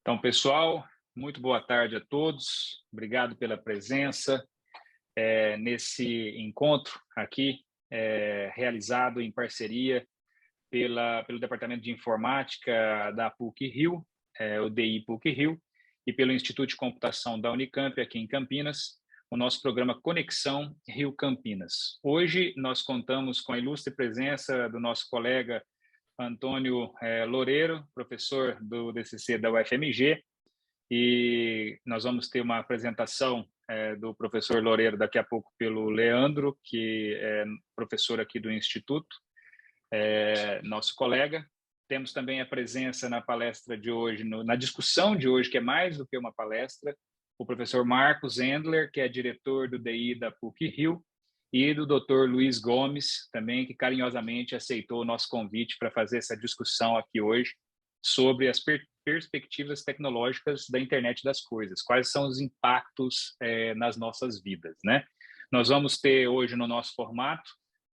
Então, pessoal, muito boa tarde a todos. Obrigado pela presença nesse encontro aqui, realizado em parceria pelo Departamento de Informática da PUC-Rio, o DI PUC-Rio, e pelo Instituto de Computação da Unicamp, aqui em Campinas, o nosso programa Conexão Rio-Campinas. Hoje, nós contamos com a ilustre presença do nosso colega Antônio Loureiro, professor do DCC da UFMG, e nós vamos ter uma apresentação do professor Loureiro daqui a pouco pelo Leandro, que é professor aqui do Instituto, nosso colega. Temos também a presença na palestra de hoje, na discussão de hoje, que é mais do que uma palestra, o professor Marcos Endler, que é diretor do DI da PUC-Rio, e do Dr. Luiz Gomes, também, que carinhosamente aceitou o nosso convite para fazer essa discussão aqui hoje sobre as perspectivas tecnológicas da internet das coisas, quais são os impactos nas nossas vidas, né? Nós vamos ter hoje no nosso formato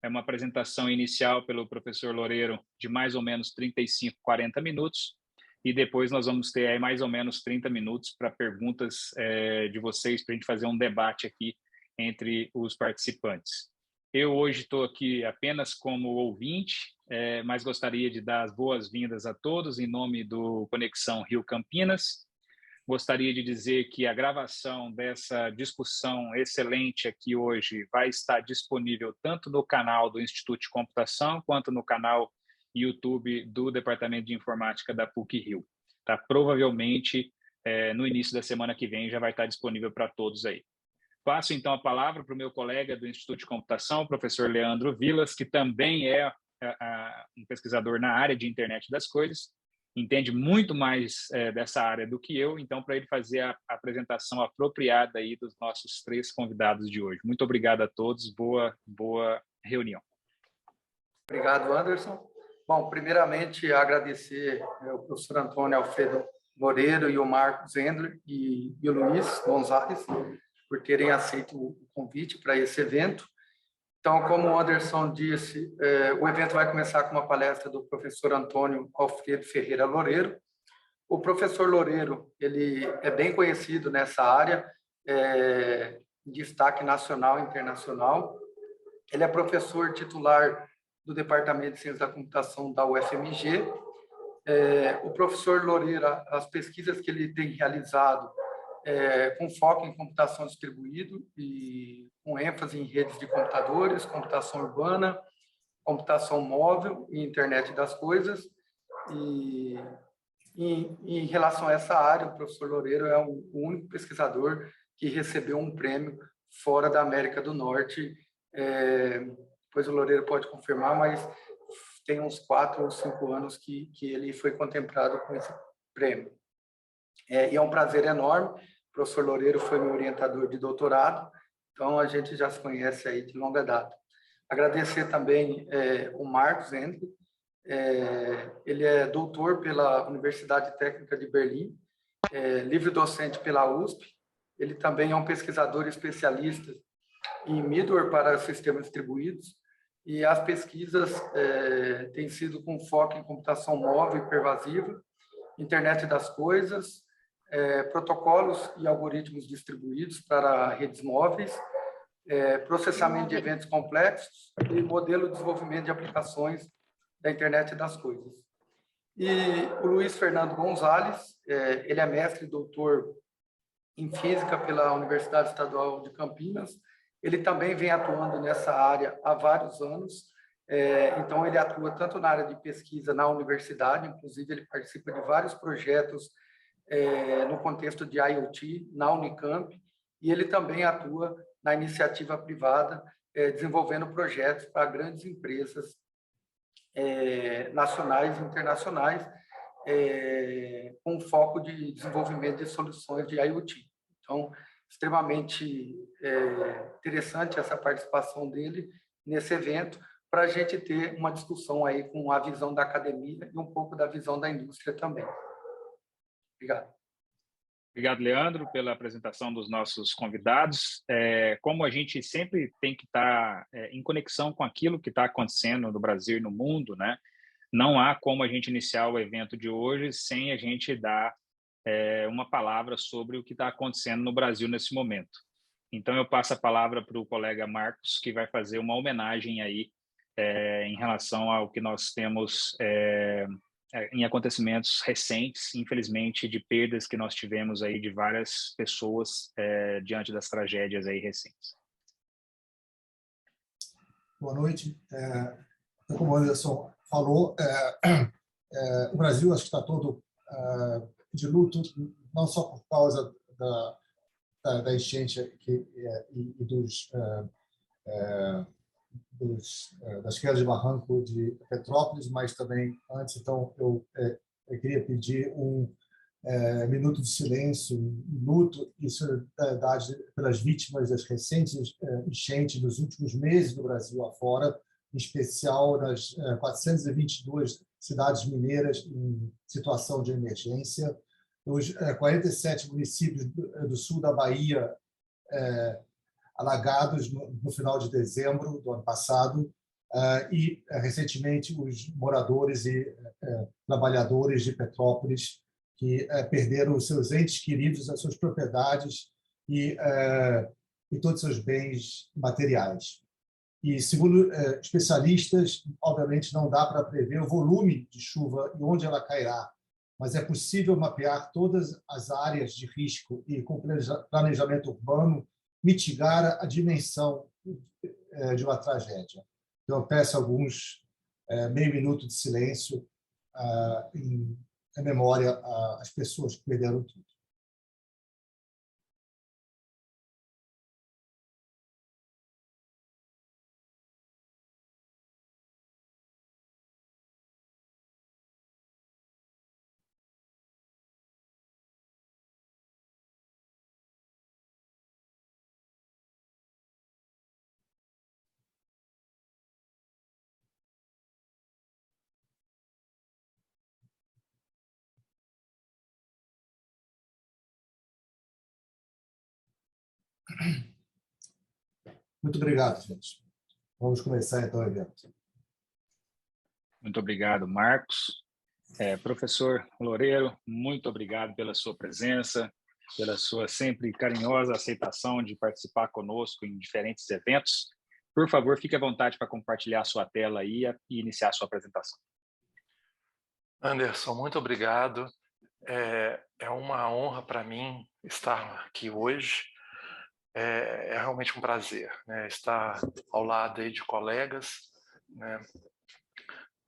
uma apresentação inicial pelo professor Loureiro de mais ou menos 35, 40 minutos, e depois nós vamos ter aí mais ou menos 30 minutos para perguntas de vocês, para a gente fazer um debate aqui entre os participantes. Eu hoje estou aqui apenas como ouvinte, mas gostaria de dar as boas-vindas a todos em nome do Conexão Rio-Campinas. Gostaria de dizer que a gravação dessa discussão excelente aqui hoje vai estar disponível tanto no canal do Instituto de Computação quanto no canal YouTube do Departamento de Informática da PUC-Rio. Tá? Provavelmente, no início da semana que vem, já vai estar disponível para todos aí. Passo, então, a palavra para o meu colega do Instituto de Computação, o professor Leandro Vilas, que também é um pesquisador na área de internet das coisas, entende muito mais dessa área do que eu, então, para ele fazer a apresentação apropriada aí dos nossos três convidados de hoje. Muito obrigado a todos, boa reunião. Obrigado, Anderson. Bom, primeiramente, agradecer ao professor Antônio Alfredo Loureiro e o Marcos Endler e o Luiz Gonzalez por terem aceito o convite para esse evento. Então, como o Anderson disse, o evento vai começar com uma palestra do professor Antônio Alfredo Ferreira Loureiro. O professor Loureiro, ele é bem conhecido nessa área, destaque nacional e internacional. Ele é professor titular do Departamento de Ciência da Computação da UFMG. O professor Loureiro, as pesquisas que ele tem realizado com foco em computação distribuída e com ênfase em redes de computadores, computação urbana, computação móvel e internet das coisas. E em relação a essa área, o professor Loureiro é o único pesquisador que recebeu um prêmio fora da América do Norte. Depois o Loureiro pode confirmar, mas tem uns 4 ou 5 anos que ele foi contemplado com esse prêmio. E é um prazer enorme. O professor Loureiro foi meu orientador de doutorado, então a gente já se conhece aí de longa data. Agradecer também o Marcos Endler. Ele é doutor pela Universidade Técnica de Berlim, livre-docente pela USP. Ele também é um pesquisador especialista em middleware para sistemas distribuídos, e as pesquisas têm sido com foco em computação móvel e pervasiva, internet das coisas, protocolos e algoritmos distribuídos para redes móveis, processamento de eventos complexos e modelo de desenvolvimento de aplicações da internet das coisas. E o Luiz Fernando Gonzalez, ele é mestre e doutor em física pela Universidade Estadual de Campinas. Ele também vem atuando nessa área há vários anos. Então, ele atua tanto na área de pesquisa na universidade, inclusive ele participa de vários projetos no contexto de IoT na Unicamp, e ele também atua na iniciativa privada, desenvolvendo projetos para grandes empresas nacionais e internacionais, com foco de desenvolvimento de soluções de IoT. Então, extremamente interessante essa participação dele nesse evento, para a gente ter uma discussão aí com a visão da academia e um pouco da visão da indústria também. Obrigado. Obrigado, Leandro, pela apresentação dos nossos convidados. Como a gente sempre tem que estar em conexão com aquilo que está acontecendo no Brasil e no mundo, né? Não há como a gente iniciar o evento de hoje sem a gente dar uma palavra sobre o que está acontecendo no Brasil nesse momento. Então, eu passo a palavra para o colega Marcos, que vai fazer uma homenagem aí em relação ao que nós temos em acontecimentos recentes, infelizmente, de perdas que nós tivemos aí de várias pessoas diante das tragédias aí recentes. Boa noite. Como o Anderson falou, o Brasil acho que está todo de luto, não só por causa da enchente e das quedas de barranco de Petrópolis, mas também antes. Então, eu queria pedir um minuto de silêncio, luto e solidariedade pelas vítimas das recentes enchentes nos últimos meses no Brasil afora, em especial nas 422 cidades mineiras em situação de emergência, os 47 municípios do sul da Bahia alagados no final de dezembro do ano passado, e, recentemente, os moradores e trabalhadores de Petrópolis que perderam os seus entes queridos, as suas propriedades e todos os seus bens materiais. E, segundo especialistas, obviamente não dá para prever o volume de chuva e onde ela cairá, mas é possível mapear todas as áreas de risco e, com planejamento urbano, mitigar a dimensão de uma tragédia. Então, eu peço alguns meio minuto de silêncio em memória às pessoas que perderam tudo. Muito obrigado, gente. Vamos começar, então, o evento. Muito obrigado, Marcos. Professor Loureiro, muito obrigado pela sua presença, pela sua sempre carinhosa aceitação de participar conosco em diferentes eventos. Por favor, fique à vontade para compartilhar a sua tela aí e iniciar a sua apresentação. Anderson, muito obrigado. É uma honra para mim estar aqui hoje. É realmente um prazer, né, estar ao lado aí de colegas, né.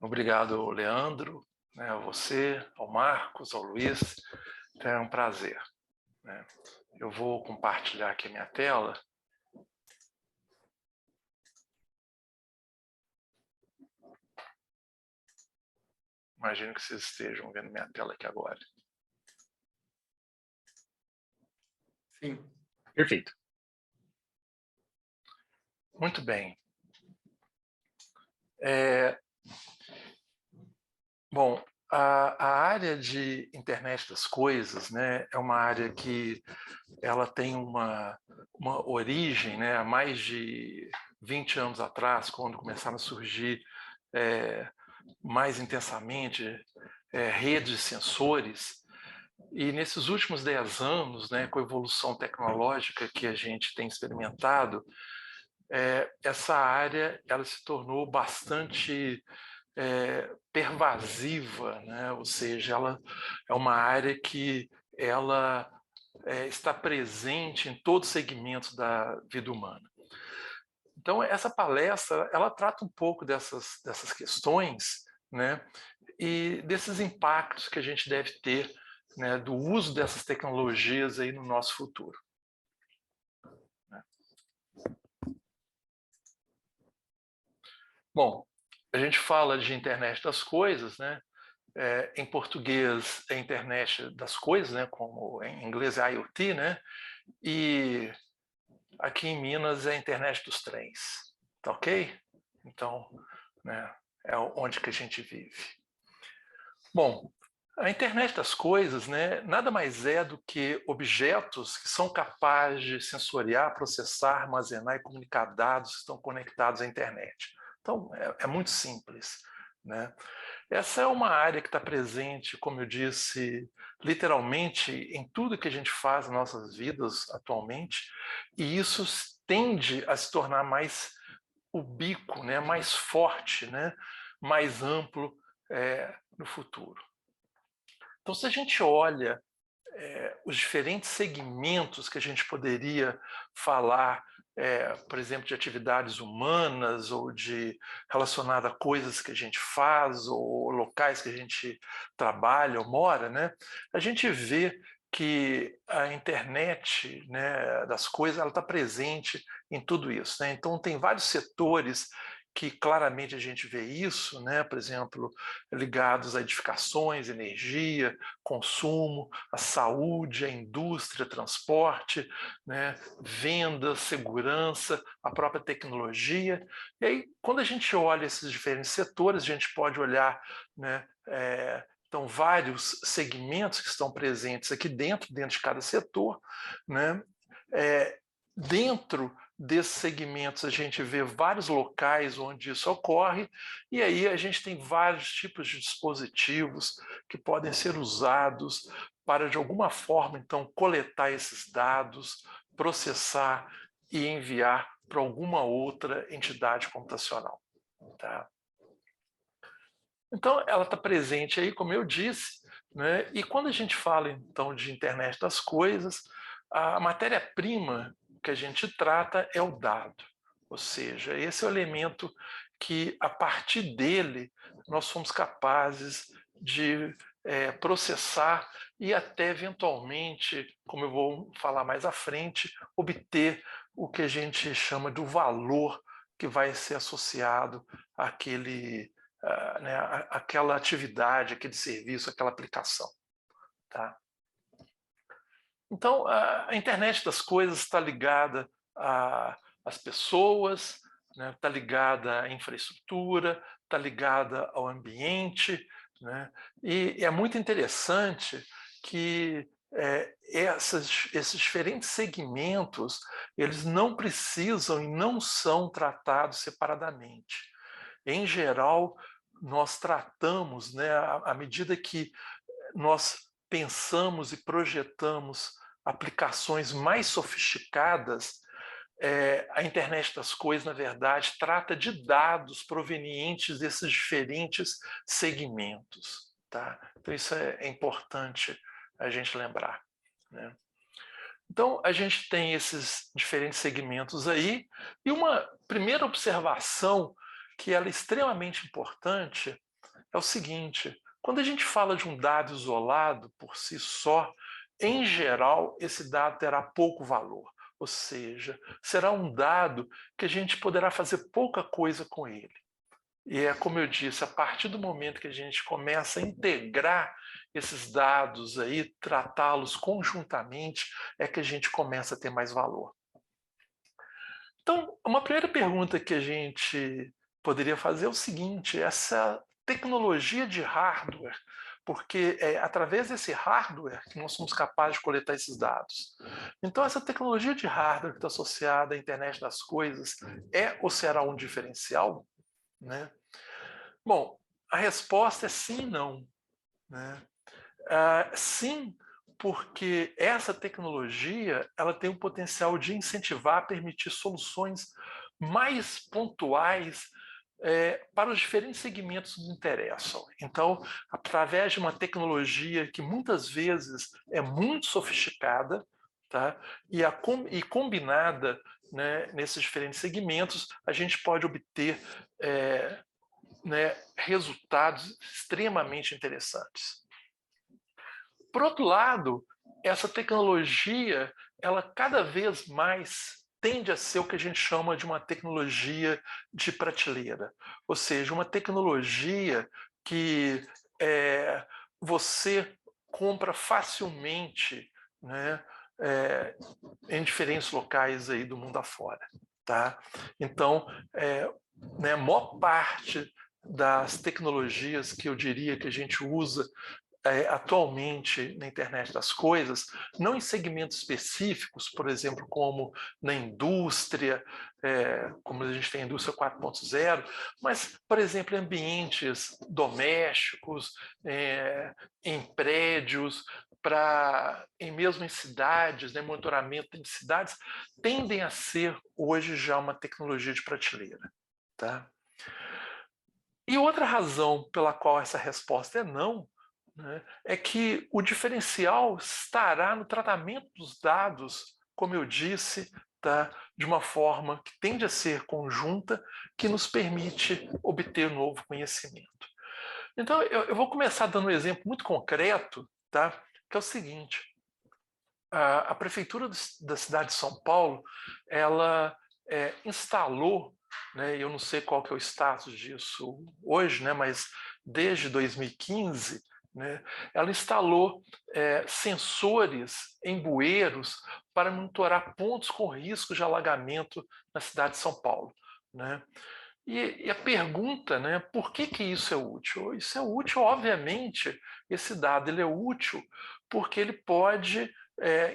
Obrigado, Leandro, né, a você, ao Marcos, ao Luiz. É um prazer, né. Eu vou compartilhar aqui a minha tela. Imagino que vocês estejam vendo minha tela aqui agora. Sim. Perfeito. Muito bem. Bom, a área de internet das coisas, né, é uma área que ela tem uma origem, né, há mais de 20 anos atrás, quando começaram a surgir mais intensamente redes de sensores. E nesses últimos 10 anos, né, com a evolução tecnológica que a gente tem experimentado, essa área ela se tornou bastante pervasiva, né? Ou seja, ela é uma área que ela está presente em todos os segmentos da vida humana. Então, essa palestra ela trata um pouco dessas questões, né? E desses impactos que a gente deve ter, né, do uso dessas tecnologias aí no nosso futuro. Bom, a gente fala de internet das coisas, né? Em português é internet das coisas, né? Como em inglês é IoT, né? E aqui em Minas é a internet dos trens, tá ok? Então, né, é onde que a gente vive. Bom, a internet das coisas, né, nada mais é do que objetos que são capazes de sensoriar, processar, armazenar e comunicar dados que estão conectados à internet. Então, é muito simples, né? Essa é uma área que está presente, como eu disse, literalmente em tudo que a gente faz nas nossas vidas atualmente, e isso tende a se tornar mais ubíquo, né? Mais forte, né? Mais amplo no futuro. Então, se a gente olha os diferentes segmentos que a gente poderia falar, por exemplo, de atividades humanas ou de relacionada a coisas que a gente faz ou locais que a gente trabalha ou mora, né? A gente vê que a internet, né, das coisas, ela está presente em tudo isso, né? Então tem vários setores que claramente a gente vê isso, né? Por exemplo, ligados a edificações, energia, consumo, a saúde, a indústria, transporte, né? Vendas, segurança, a própria tecnologia. E aí, quando a gente olha esses diferentes setores, a gente pode olhar, né, então, vários segmentos que estão presentes aqui dentro de cada setor, né? Dentro desses segmentos a gente vê vários locais onde isso ocorre, e aí a gente tem vários tipos de dispositivos que podem ser usados para, de alguma forma, então, coletar esses dados, processar e enviar para alguma outra entidade computacional. Tá? Então, ela está presente aí, como eu disse, né? E quando a gente fala, então, de internet das coisas, a matéria-prima que a gente trata é o dado, ou seja, esse é o elemento que, a partir dele, nós somos capazes de processar e até, eventualmente, como eu vou falar mais à frente, obter o que a gente chama do valor que vai ser associado àquele né, aquela atividade, aquele serviço, aquela aplicação. Tá? Então, a internet das coisas está ligada às pessoas, né, está ligada à infraestrutura, está ligada ao ambiente, né, e é muito interessante que esses diferentes segmentos eles não precisam e não são tratados separadamente. Em geral, nós tratamos, né, à medida que nós pensamos e projetamos aplicações mais sofisticadas, a internet das coisas, na verdade, trata de dados provenientes desses diferentes segmentos. Tá? Então, isso é importante a gente lembrar. Né? Então, a gente tem esses diferentes segmentos aí, e uma primeira observação que ela é extremamente importante é o seguinte: quando a gente fala de um dado isolado por si só, em geral, esse dado terá pouco valor, ou seja, será um dado que a gente poderá fazer pouca coisa com ele. E é como eu disse, a partir do momento que a gente começa a integrar esses dados aí, tratá-los conjuntamente, é que a gente começa a ter mais valor. Então, uma primeira pergunta que a gente poderia fazer é o seguinte: essa tecnologia de hardware, porque é através desse hardware que nós somos capazes de coletar esses dados. Então, essa tecnologia de hardware que está associada à internet das coisas é ou será um diferencial? Né? Bom, a resposta é sim e não. Né? Sim, porque essa tecnologia ela tem o potencial de incentivar, permitir soluções mais pontuais para os diferentes segmentos que nos interessam. Então, através de uma tecnologia que muitas vezes é muito sofisticada, tá? e combinada, né, nesses diferentes segmentos, a gente pode obter né, resultados extremamente interessantes. Por outro lado, essa tecnologia, ela cada vez mais tende a ser o que a gente chama de uma tecnologia de prateleira, ou seja, uma tecnologia que você compra facilmente, né, em diferentes locais aí do mundo afora. Tá? Então, né, a maior parte das tecnologias que eu diria que a gente usa atualmente na internet das coisas, não em segmentos específicos, por exemplo, como na indústria, como a gente tem a indústria 4.0, mas, por exemplo, em ambientes domésticos, em prédios, mesmo em cidades, né, monitoramento em cidades, tendem a ser hoje já uma tecnologia de prateleira. Tá? E outra razão pela qual essa resposta é não, né, é que o diferencial estará no tratamento dos dados, como eu disse, tá, de uma forma que tende a ser conjunta, que nos permite obter novo conhecimento. Então, eu vou começar dando um exemplo muito concreto, tá, que é o seguinte. A Prefeitura da cidade de São Paulo, ela instalou, né, eu não sei qual que é o status disso hoje, né, mas desde 2015, né, ela instalou sensores em bueiros para monitorar pontos com risco de alagamento na cidade de São Paulo. Né? E a pergunta, né, por que isso é útil? Isso é útil, obviamente, esse dado ele é útil porque ele pode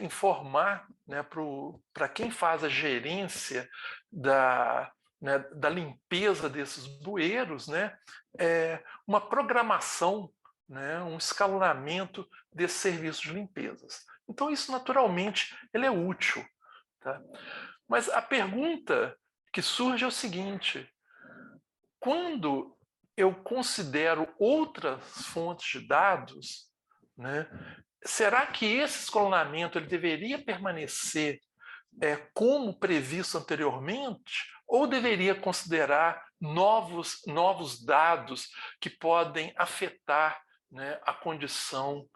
informar, né, para quem faz a gerência da limpeza desses bueiros, né, uma programação, né, um escalonamento desse serviço de limpezas. Então, isso naturalmente ele é útil. Tá? Mas a pergunta que surge é o seguinte: quando eu considero outras fontes de dados, né, será que esse escalonamento ele deveria permanecer como previsto anteriormente, ou deveria considerar novos dados que podem afetar, né, a condição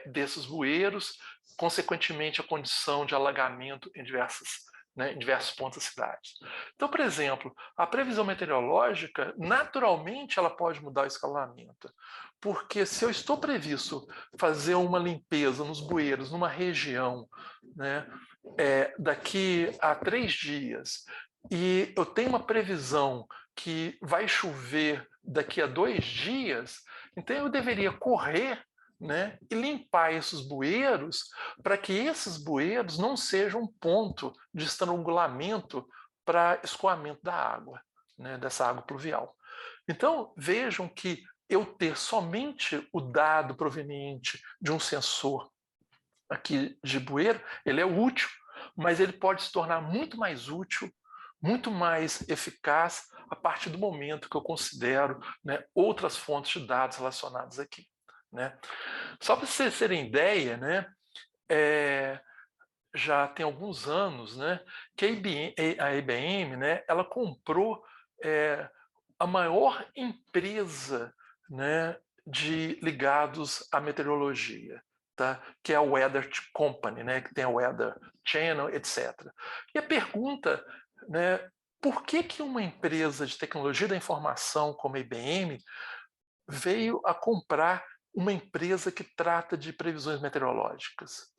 desses bueiros, consequentemente a condição de alagamento em diversos pontos da cidade. Então, por exemplo, a previsão meteorológica, naturalmente, ela pode mudar o escalonamento, porque se eu estou previsto fazer uma limpeza nos bueiros numa região, né, daqui a 3 dias, e eu tenho uma previsão que vai chover daqui a 2 dias, então eu deveria correr, né, e limpar esses bueiros para que esses bueiros não sejam um ponto de estrangulamento para escoamento da água, né, dessa água pluvial. Então, vejam que eu ter somente o dado proveniente de um sensor aqui de bueiro, ele é útil, mas ele pode se tornar muito mais útil, muito mais eficaz a partir do momento que eu considero, né, outras fontes de dados relacionadas aqui. Né? Só para vocês terem ideia, né, já tem alguns anos, né, que a IBM, né, ela comprou a maior empresa, né, ligados à meteorologia, tá? Que é a Weather Company, né, que tem a Weather Channel, etc. E a pergunta, né, por que uma empresa de tecnologia da informação como a IBM veio a comprar uma empresa que trata de previsões meteorológicas?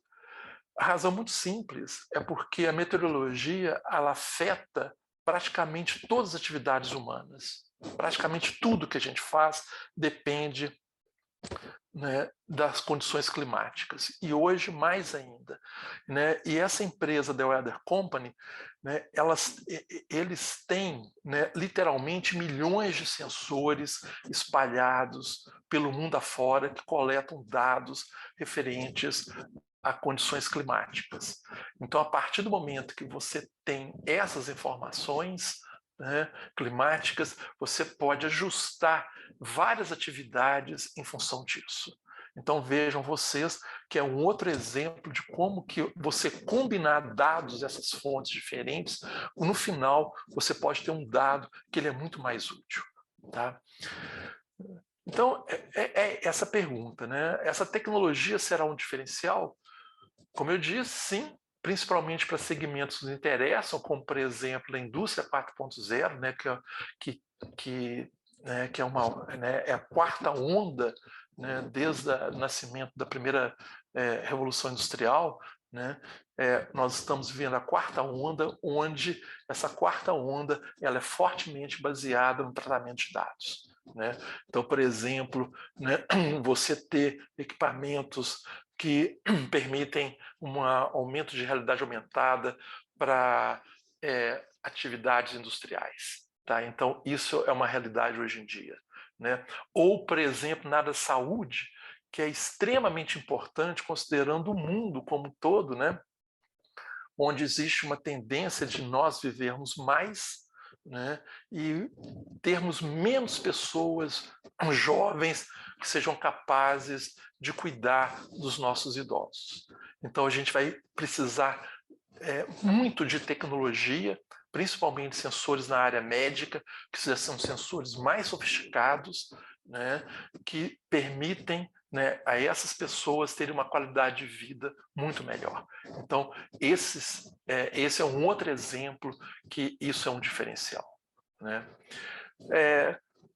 A razão muito simples é porque a meteorologia ela afeta praticamente todas as atividades humanas. Praticamente tudo que a gente faz depende, né, das condições climáticas. E hoje, mais ainda. Né? E essa empresa, The Weather Company, né, eles têm, né, literalmente milhões de sensores espalhados pelo mundo afora que coletam dados referentes a condições climáticas. Então, a partir do momento que você tem essas informações, né, climáticas, você pode ajustar várias atividades em função disso. Então vejam vocês que é um outro exemplo de como que você combinar dados dessas fontes diferentes, no final você pode ter um dado que ele é muito mais útil. Tá? Então é essa pergunta, né? Essa tecnologia será um diferencial? Como eu disse, sim, principalmente para segmentos que nos interessam, como, por exemplo, a indústria 4.0, né, que é a quarta onda, né, desde o nascimento da primeira Revolução Industrial. Né, nós estamos vivendo a quarta onda, onde essa quarta onda ela é fortemente baseada no tratamento de dados. né? Então, por exemplo, né, você ter equipamentos que permitem um aumento de realidade aumentada para atividades industriais. Tá? Então, isso é uma realidade hoje em dia. Né? Ou, por exemplo, na área da saúde, que é extremamente importante, considerando o mundo como um todo, né? Onde existe uma tendência de nós vivermos mais, né? E termos menos pessoas jovens que sejam capazes de cuidar dos nossos idosos. Então, a gente vai precisar muito de tecnologia, principalmente sensores na área médica, que já são sensores mais sofisticados, né, que permitem, né, a essas pessoas terem uma qualidade de vida muito melhor. Então, esse é um outro exemplo que isso é um diferencial. Né?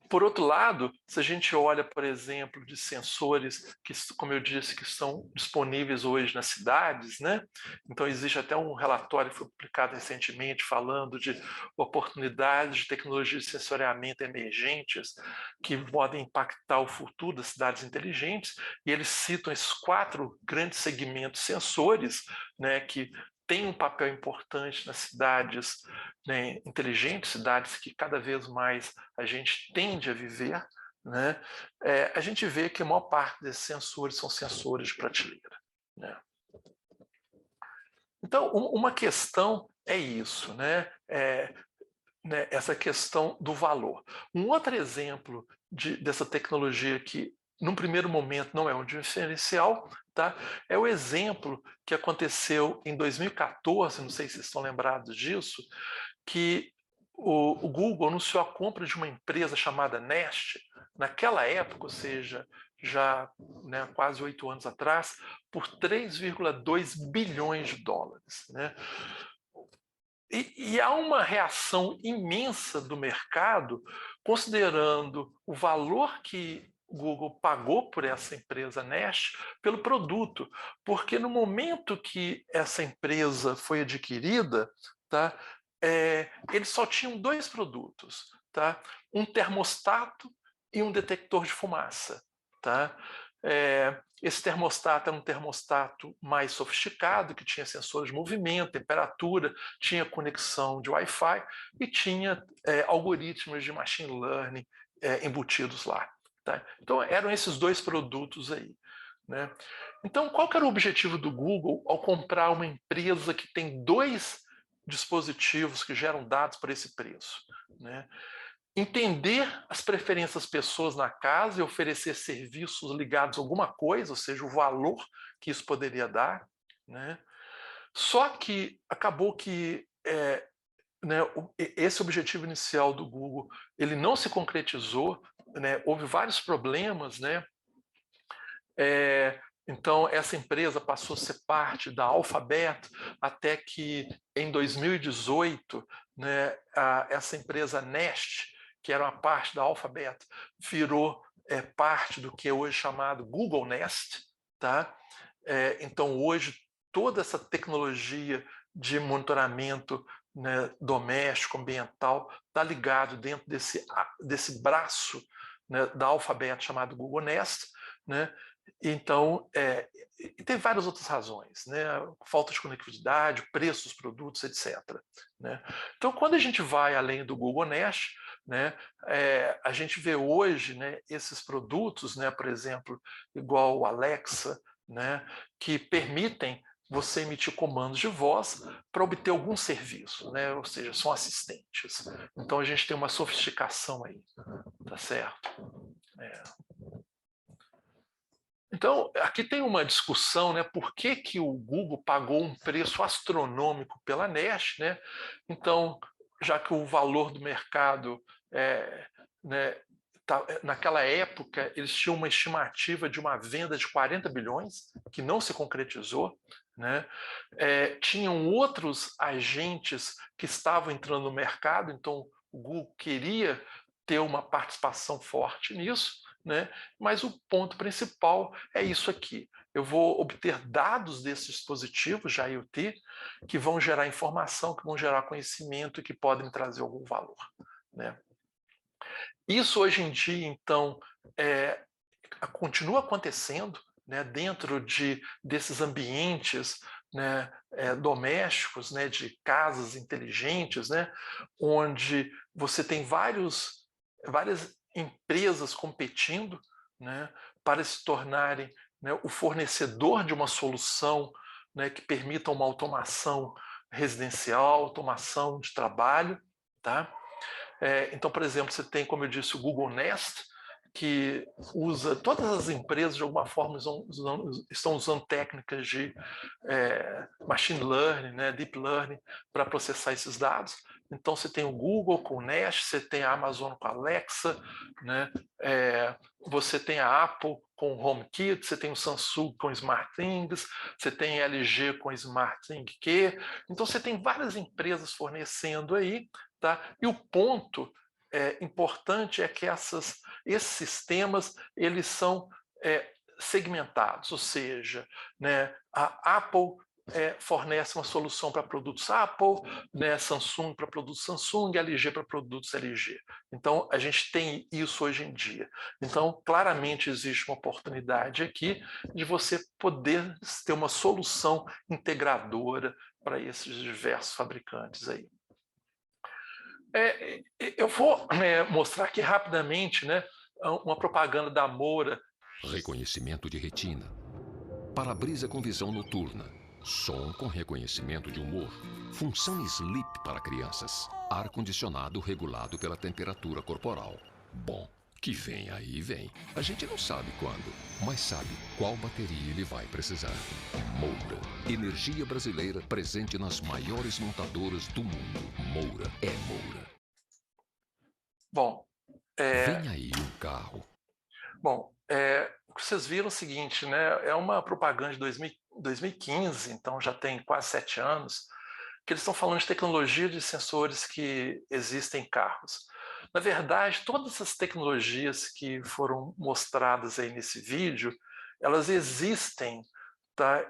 Por outro lado, se a gente olha, por exemplo, de sensores que, como eu disse, que estão disponíveis hoje nas cidades, né? Então existe até um relatório que foi publicado recentemente falando de oportunidades de tecnologias de sensoriamento emergentes que podem impactar o futuro das cidades inteligentes, e eles citam esses 4 grandes segmentos sensores, né, que tem um papel importante nas cidades, né, inteligentes, cidades que cada vez mais a gente tende a viver, né? A gente vê que a maior parte desses sensores são sensores de prateleira. Né? Então, uma questão é isso, né? Essa questão do valor. Um outro exemplo dessa tecnologia que, num primeiro momento, não é um diferencial, tá? É o exemplo que aconteceu em 2014, não sei se vocês estão lembrados disso, que o Google anunciou a compra de uma empresa chamada Nest, naquela época, ou seja, já, né, quase 8 anos atrás, por 3,2 bilhões de dólares. Né? E há uma reação imensa do mercado, considerando o valor que o Google pagou por essa empresa Nest pelo produto, porque no momento que essa empresa foi adquirida, tá, eles só tinham 2 produtos, tá? Um termostato e um detector de fumaça. Tá? Esse termostato era um termostato mais sofisticado, que tinha sensores de movimento, temperatura, tinha conexão de Wi-Fi e tinha algoritmos de machine learning embutidos lá. Tá? Então, eram esses 2 produtos aí. Né? Então, qual que era o objetivo do Google ao comprar uma empresa que tem 2 dispositivos que geram dados por esse preço? Né? Entender as preferências das pessoas na casa e oferecer serviços ligados a alguma coisa, ou seja, o valor que isso poderia dar. Né? Só que acabou que né, esse objetivo inicial do Google ele não se concretizou, né? Houve vários problemas, né? Então, essa empresa passou a ser parte da Alphabet até que, em 2018, né, essa empresa Nest, que era uma parte da Alphabet, virou parte do que é hoje chamado Google Nest. Tá? Então, hoje, toda essa tecnologia de monitoramento, né, doméstico, ambiental, está ligado dentro desse braço, né, da Alphabet chamado Google Nest. Né? Então, tem várias outras razões, né? Falta de conectividade, preço dos produtos, etc. Né? Então, quando a gente vai além do Google Nest, né, a gente vê hoje, né, esses produtos, né, por exemplo, igual o Alexa, né, que permitem você emitir comandos de voz para obter algum serviço, né? Ou seja, são assistentes. Então, a gente tem uma sofisticação aí, tá certo? Então, aqui tem uma discussão, né? Por que o Google pagou um preço astronômico pela Nest, né? Então, já que o valor do mercado, né, naquela época, eles tinham uma estimativa de uma venda de 40 bilhões, que não se concretizou. Né? Tinham outros agentes que estavam entrando no mercado, então o Google queria ter uma participação forte nisso. Né? Mas o ponto principal é isso aqui. Eu vou obter dados desses dispositivos, já IoT, que vão gerar informação, que vão gerar conhecimento e que podem trazer algum valor. Né? Isso hoje em dia, então, continua acontecendo, né, dentro desses ambientes, né, domésticos, né, de casas inteligentes, né, onde você tem várias empresas competindo, né, para se tornarem, né, o fornecedor de uma solução, né, que permita uma automação residencial, automação de trabalho, tá? Então, por exemplo, você tem, como eu disse, o Google Nest, que usa, todas as empresas de alguma forma estão usando técnicas de machine learning, né, deep learning, para processar esses dados. Então você tem o Google com o Nest, você tem a Amazon com a Alexa, né, você tem a Apple com o HomeKit, você tem o Samsung com o SmartThings, você tem a LG com o SmartThingQ. Então você tem várias empresas fornecendo aí, tá? E o ponto importante é que esses sistemas eles são segmentados, ou seja, né, a Apple fornece uma solução para produtos Apple, né, Samsung para produtos Samsung, LG para produtos LG. Então, a gente tem isso hoje em dia. Então, claramente existe uma oportunidade aqui de você poder ter uma solução integradora para esses diversos fabricantes aí. Eu vou mostrar aqui rapidamente, né, uma propaganda da Moura. Reconhecimento de retina. Para-brisa com visão noturna. Som com reconhecimento de humor. Função sleep para crianças. Ar-condicionado regulado pela temperatura corporal. Bom, que vem aí vem. A gente não sabe quando, mas sabe qual bateria ele vai precisar. Moura. Energia brasileira presente nas maiores montadoras do mundo. Moura é Moura. Bom, vem aí um carro. Bom, o que vocês viram é o seguinte, né? É uma propaganda de 2015, então já tem quase 7 anos, que eles estão falando de tecnologia de sensores que existem em carros. Na verdade, todas essas tecnologias que foram mostradas aí nesse vídeo, elas existem, tá,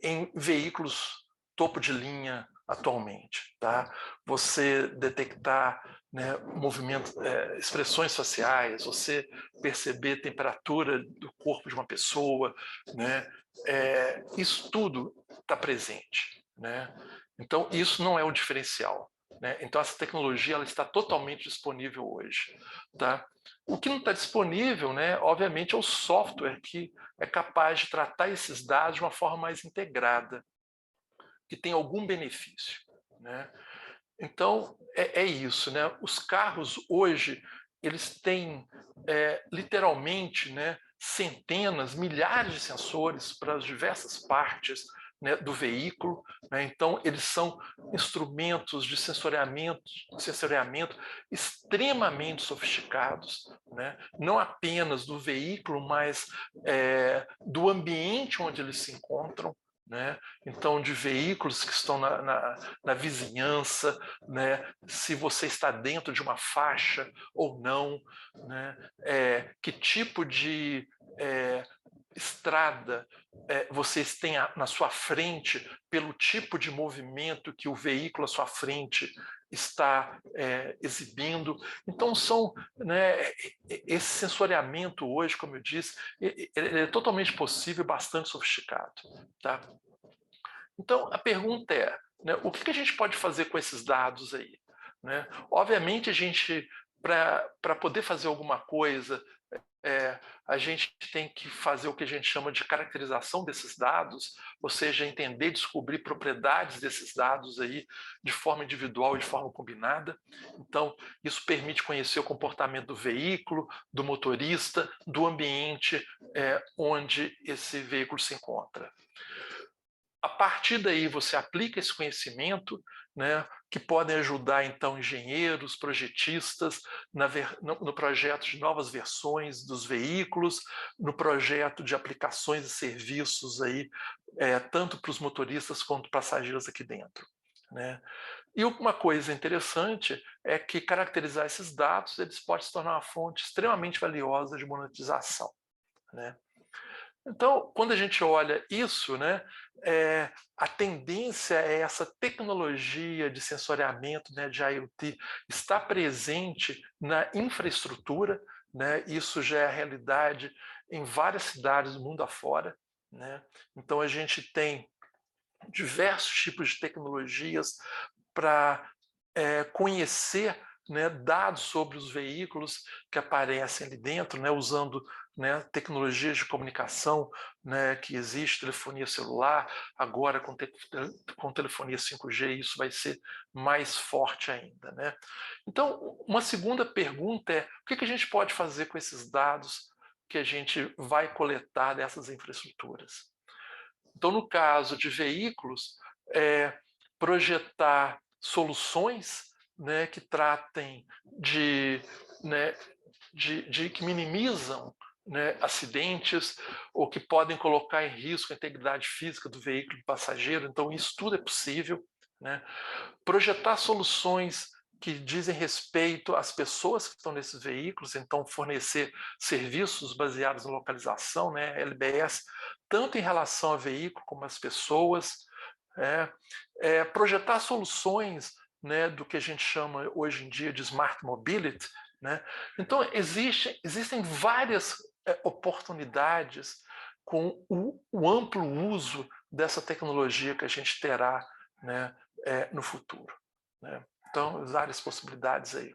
em veículos topo de linha atualmente. Tá? Você detectar, né, movimento, expressões faciais, você perceber temperatura do corpo de uma pessoa, né? Isso tudo está presente. Né? Então, isso não é o diferencial. Né? Então, essa tecnologia ela está totalmente disponível hoje. Tá? O que não está disponível, né, obviamente, é o software que é capaz de tratar esses dados de uma forma mais integrada, que tem algum benefício. Né? Então, é isso. Né? Os carros hoje eles têm literalmente, né, centenas, milhares de sensores para as diversas partes, né, do veículo. Né? Então, eles são instrumentos de sensoriamento extremamente sofisticados, né? Não apenas do veículo, mas do ambiente onde eles se encontram. Né? Então, de veículos que estão na vizinhança, né? Se você está dentro de uma faixa ou não, né? Que tipo de estrada vocês têm na sua frente, pelo tipo de movimento que o veículo à sua frente está exibindo. Então, né, esse sensoriamento hoje, como eu disse, é totalmente possível e bastante sofisticado. Tá? Então, a pergunta é, né, o que a gente pode fazer com esses dados aí? Né? Obviamente, a gente, para poder fazer alguma coisa, a gente tem que fazer o que a gente chama de caracterização desses dados, ou seja, entender e descobrir propriedades desses dados aí de forma individual e de forma combinada. Então, isso permite conhecer o comportamento do veículo, do motorista, do ambiente onde esse veículo se encontra. A partir daí, você aplica esse conhecimento, né, que podem ajudar, então, engenheiros, projetistas, no projeto de novas versões dos veículos, no projeto de aplicações e serviços, aí, tanto para os motoristas quanto passageiros aqui dentro. Né? E uma coisa interessante é que caracterizar esses dados eles podem se tornar uma fonte extremamente valiosa de monetização. Né? Então, quando a gente olha isso, né, a tendência é essa tecnologia de sensoriamento, né, de IoT, estar presente na infraestrutura, né, isso já é a realidade em várias cidades do mundo afora, né? Então, a gente tem diversos tipos de tecnologias para conhecer, né, dados sobre os veículos que aparecem ali dentro, né, usando, né, tecnologias de comunicação, né, que existe, telefonia celular, agora com telefonia 5G isso vai ser mais forte ainda, né? Então, uma segunda pergunta é: o que a gente pode fazer com esses dados que a gente vai coletar dessas infraestruturas? Então, no caso de veículos, projetar soluções, né, que tratem né, que minimizam, né, acidentes ou que podem colocar em risco a integridade física do veículo de passageiro. Então, isso tudo é possível, né? Projetar soluções que dizem respeito às pessoas que estão nesses veículos, então fornecer serviços baseados na localização, né, LBS, tanto em relação ao veículo como às pessoas, projetar soluções, né, do que a gente chama hoje em dia de smart mobility, né? Então existem várias oportunidades com o amplo uso dessa tecnologia que a gente terá, né, no futuro, né? Então, várias possibilidades aí,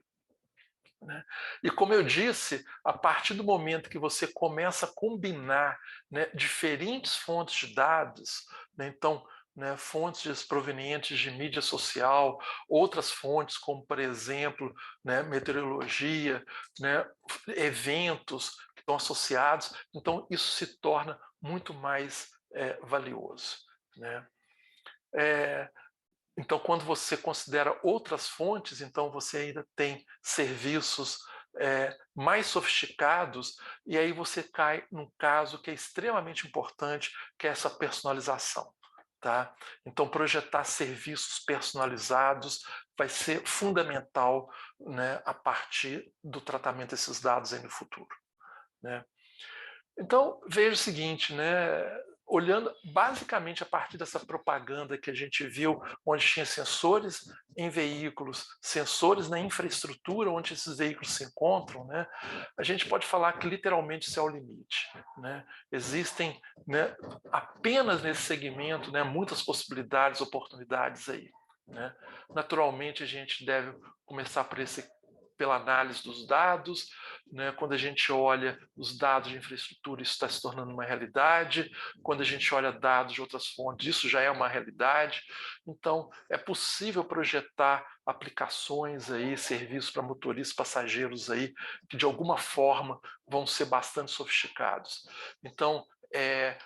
né? E como eu disse, a partir do momento que você começa a combinar, né, diferentes fontes de dados, né, então, né, fontes provenientes de mídia social, outras fontes como, por exemplo, né, meteorologia, né, eventos que estão associados, então isso se torna muito mais valioso, né? Então, quando você considera outras fontes, então você ainda tem serviços mais sofisticados, e aí você cai num caso que é extremamente importante, que é essa personalização. Tá? Então, projetar serviços personalizados vai ser fundamental, né, a partir do tratamento desses dados aí no futuro, né? Então, veja o seguinte, né? Olhando basicamente a partir dessa propaganda que a gente viu, onde tinha sensores em veículos, sensores na infraestrutura onde esses veículos se encontram, né? A gente pode falar que literalmente isso é o limite, né? Existem, né, apenas nesse segmento, né, muitas possibilidades, oportunidades aí, né? Naturalmente, a gente deve começar pela análise dos dados, né? Quando a gente olha os dados de infraestrutura, isso está se tornando uma realidade. Quando a gente olha dados de outras fontes, isso já é uma realidade. Então, é possível projetar aplicações aí, serviços para motoristas, passageiros aí, que de alguma forma vão ser bastante sofisticados. Então,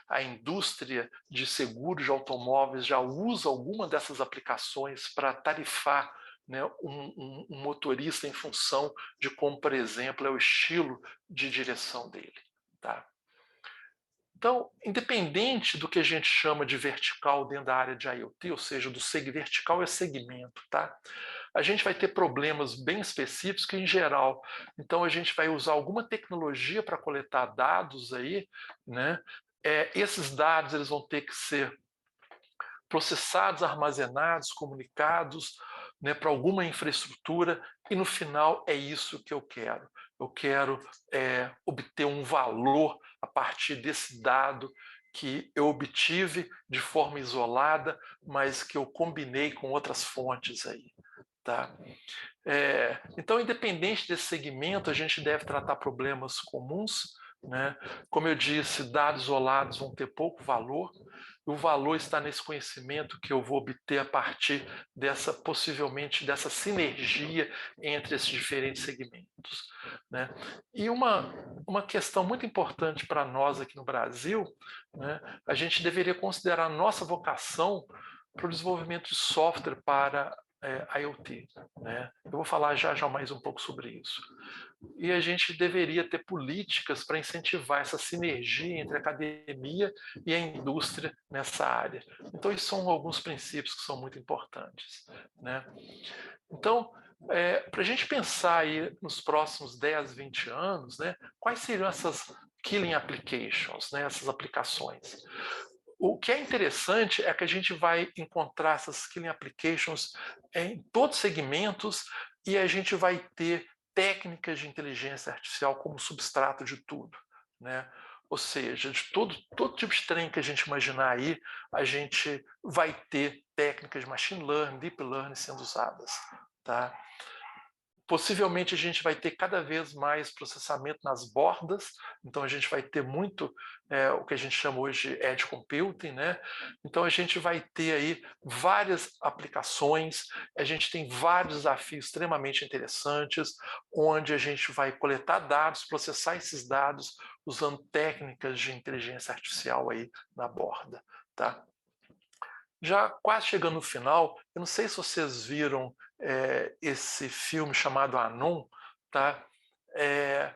a indústria de seguros de automóveis já usa alguma dessas aplicações para tarifar, né, um motorista em função de como, por exemplo, é o estilo de direção dele. Tá? Então, independente do que a gente chama de vertical dentro da área de IoT, ou seja, vertical é segmento, tá? A gente vai ter problemas bem específicos que, em geral, então a gente vai usar alguma tecnologia para coletar dados aí, né? Esses dados eles vão ter que ser processados, armazenados, comunicados, né, para alguma infraestrutura, e no final é isso que eu quero. Eu quero obter um valor a partir desse dado que eu obtive de forma isolada, mas que eu combinei com outras fontes aí. Tá? Então, independente desse segmento, a gente deve tratar problemas comuns, né? Como eu disse, dados isolados vão ter pouco valor, e o valor está nesse conhecimento que eu vou obter a partir possivelmente dessa sinergia entre esses diferentes segmentos, né? E uma questão muito importante para nós aqui no Brasil, né? A gente deveria considerar a nossa vocação para o desenvolvimento de software para IoT, né? Eu vou falar já mais um pouco sobre isso. E a gente deveria ter políticas para incentivar essa sinergia entre a academia e a indústria nessa área. Então, esses são alguns princípios que são muito importantes, né? Então, para a gente pensar aí nos próximos 10, 20 anos, né, quais seriam essas killing applications, né, essas aplicações. O que é interessante é que a gente vai encontrar essas killing applications em todos os segmentos e a gente vai ter técnicas de inteligência artificial como substrato de tudo, né? Ou seja, de todo tipo de trem que a gente imaginar aí, a gente vai ter técnicas de machine learning, deep learning sendo usadas, tá? Possivelmente a gente vai ter cada vez mais processamento nas bordas, então a gente vai ter muito o que a gente chama hoje de edge computing, né? Então a gente vai ter aí várias aplicações, a gente tem vários desafios extremamente interessantes, onde a gente vai coletar dados, processar esses dados usando técnicas de inteligência artificial aí na borda, tá? Já quase chegando no final, eu não sei se vocês viram esse filme chamado Anon, tá? É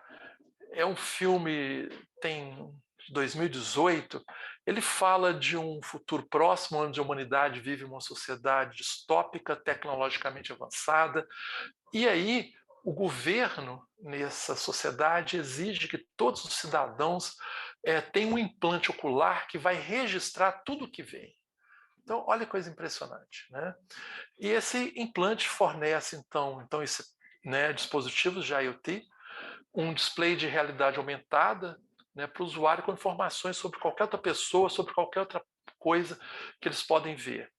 um filme, tem 2018, ele fala de um futuro próximo onde a humanidade vive uma sociedade distópica, tecnologicamente avançada, e aí o governo nessa sociedade exige que todos os cidadãos tenham um implante ocular que vai registrar tudo o que vem. Então, olha que coisa impressionante, né? E esse implante fornece, então dispositivos de IoT, um display de realidade aumentada, né, para o usuário com informações sobre qualquer outra pessoa, sobre qualquer outra coisa que eles podem ver.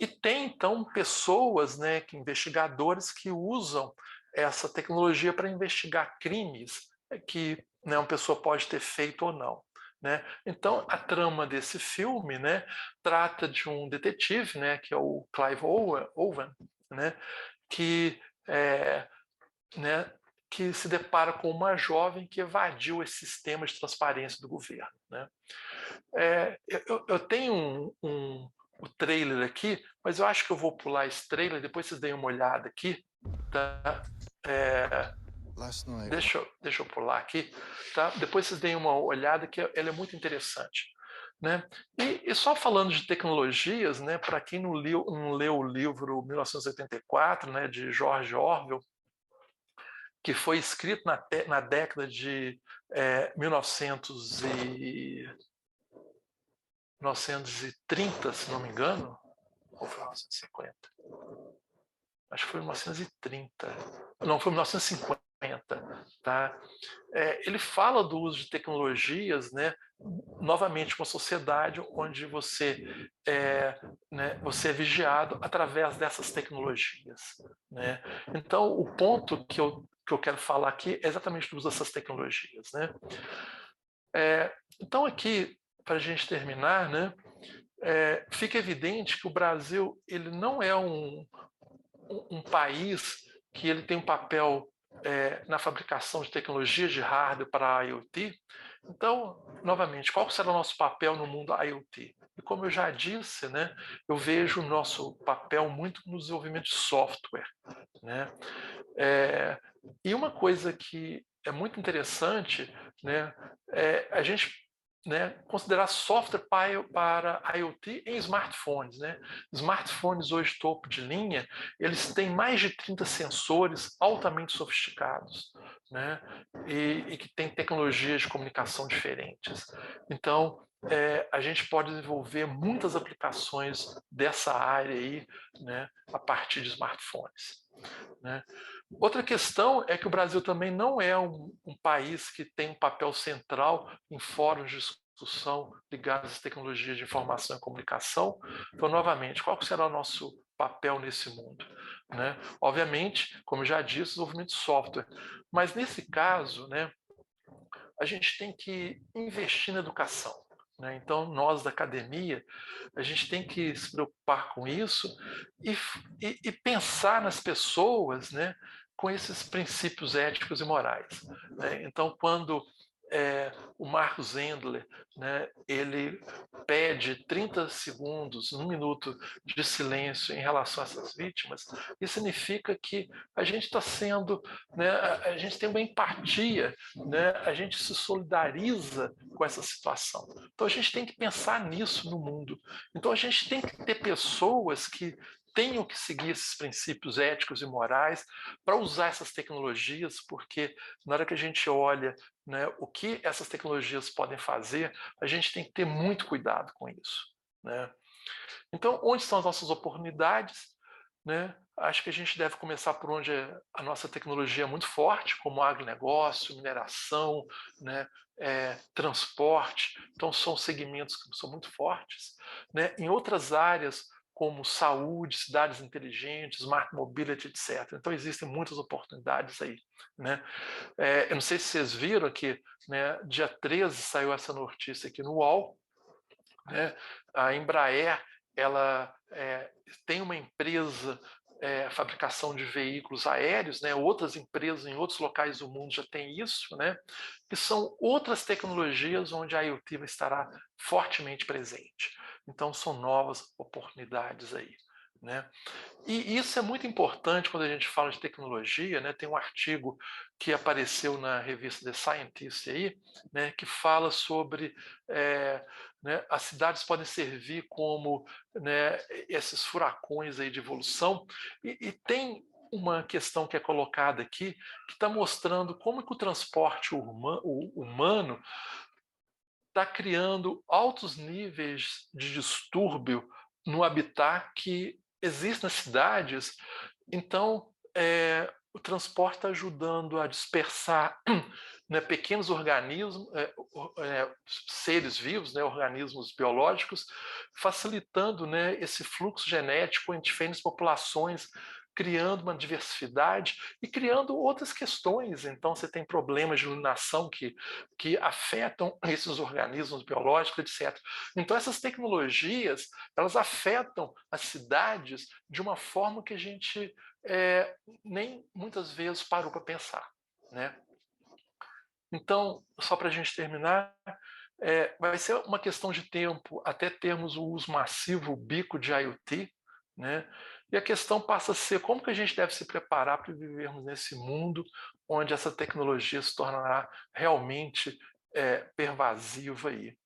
E tem, então, pessoas, né, investigadores que usam essa tecnologia para investigar crimes que, né, uma pessoa pode ter feito ou não. Né? Então, a trama desse filme, né, trata de um detetive, né, que é o Clive Owen, né, que se depara com uma jovem que evadiu esse sistema de transparência do governo. Né? Eu tenho o trailer aqui, mas eu acho que eu vou pular esse trailer, depois vocês deem uma olhada aqui. Tá? Deixa eu pular aqui, tá? Depois vocês deem uma olhada que ela é muito interessante, né? E só falando de tecnologias, né? Para quem não leu o livro 1984, né? De George Orwell, que foi escrito na década de 1930, se não me engano, ou foi 1950? Acho que foi 1930. Não, foi 1950. Tá? Ele fala do uso de tecnologias, né? Novamente, uma sociedade onde você é vigiado através dessas tecnologias. Né? Então, o ponto que eu quero falar aqui é exatamente do uso dessas tecnologias. Né? Então, aqui, para a gente terminar, né? Fica evidente que o Brasil ele não é um país que ele tem um papel na fabricação de tecnologias de hardware para a IoT. Então, novamente, qual será o nosso papel no mundo IoT? E como eu já disse, né, eu vejo o nosso papel muito no desenvolvimento de software. Né? E uma coisa que é muito interessante, né, a gente considerar software para IoT em smartphones. Né? Smartphones hoje topo de linha, eles têm mais de 30 sensores altamente sofisticados, né? e que têm tecnologias de comunicação diferentes. Então, a gente pode desenvolver muitas aplicações dessa área aí, né, a partir de smartphones. Né? Outra questão é que o Brasil também não é um país que tem um papel central em fóruns de discussão ligados às tecnologias de informação e comunicação. Então, novamente, qual será o nosso papel nesse mundo? Né? Obviamente, como eu já disse, desenvolvimento de software. Mas, nesse caso, né, a gente tem que investir na educação. Né? Então, nós da academia, a gente tem que se preocupar com isso e pensar nas pessoas, né, com esses princípios éticos e morais. Né? Então, quando o Marcos Endler, né, ele pede 30 segundos, 1 minuto de silêncio em relação a essas vítimas, isso significa que a gente está sendo, né, a gente tem uma empatia, né, a gente se solidariza com essa situação. Então a gente tem que pensar nisso no mundo. Então a gente tem que ter pessoas que tenham que seguir esses princípios éticos e morais para usar essas tecnologias, porque na hora que a gente olha, né, o que essas tecnologias podem fazer, a gente tem que ter muito cuidado com isso, né? Então, onde estão as nossas oportunidades, né? Acho que a gente deve começar por onde a nossa tecnologia é muito forte, como agronegócio, mineração, né? Transporte. Então, são segmentos que são muito fortes, né? Em outras áreas, como saúde, cidades inteligentes, smart mobility, etc. Então, existem muitas oportunidades aí, né? Eu não sei se vocês viram que, né, dia 13 saiu essa notícia aqui no UOL, né? A Embraer, ela tem uma empresa, fabricação de veículos aéreos, né? Outras empresas em outros locais do mundo já têm isso, né? Que são outras tecnologias onde a IoT estará fortemente presente. Então, são novas oportunidades aí, né? E isso é muito importante quando a gente fala de tecnologia, né? Tem um artigo que apareceu na revista The Scientist aí, né? Que fala sobre né, as cidades podem servir como, né, esses furacões aí de evolução, e tem uma questão que é colocada aqui que está mostrando como que o transporte humano está criando altos níveis de distúrbio no habitat que existe nas cidades. Então, o transporte está ajudando a dispersar, né, pequenos organismos, seres vivos, né, organismos biológicos, facilitando, né, esse fluxo genético em diferentes populações, criando uma diversidade e criando outras questões. Então, você tem problemas de iluminação que afetam esses organismos biológicos, etc. Então, essas tecnologias, elas afetam as cidades de uma forma que a gente nem muitas vezes parou para pensar, né? Então, só para a gente terminar, vai ser uma questão de tempo até termos o uso massivo, o bico de IoT, né? E a questão passa a ser como que a gente deve se preparar para vivermos nesse mundo onde essa tecnologia se tornará realmente pervasiva aí.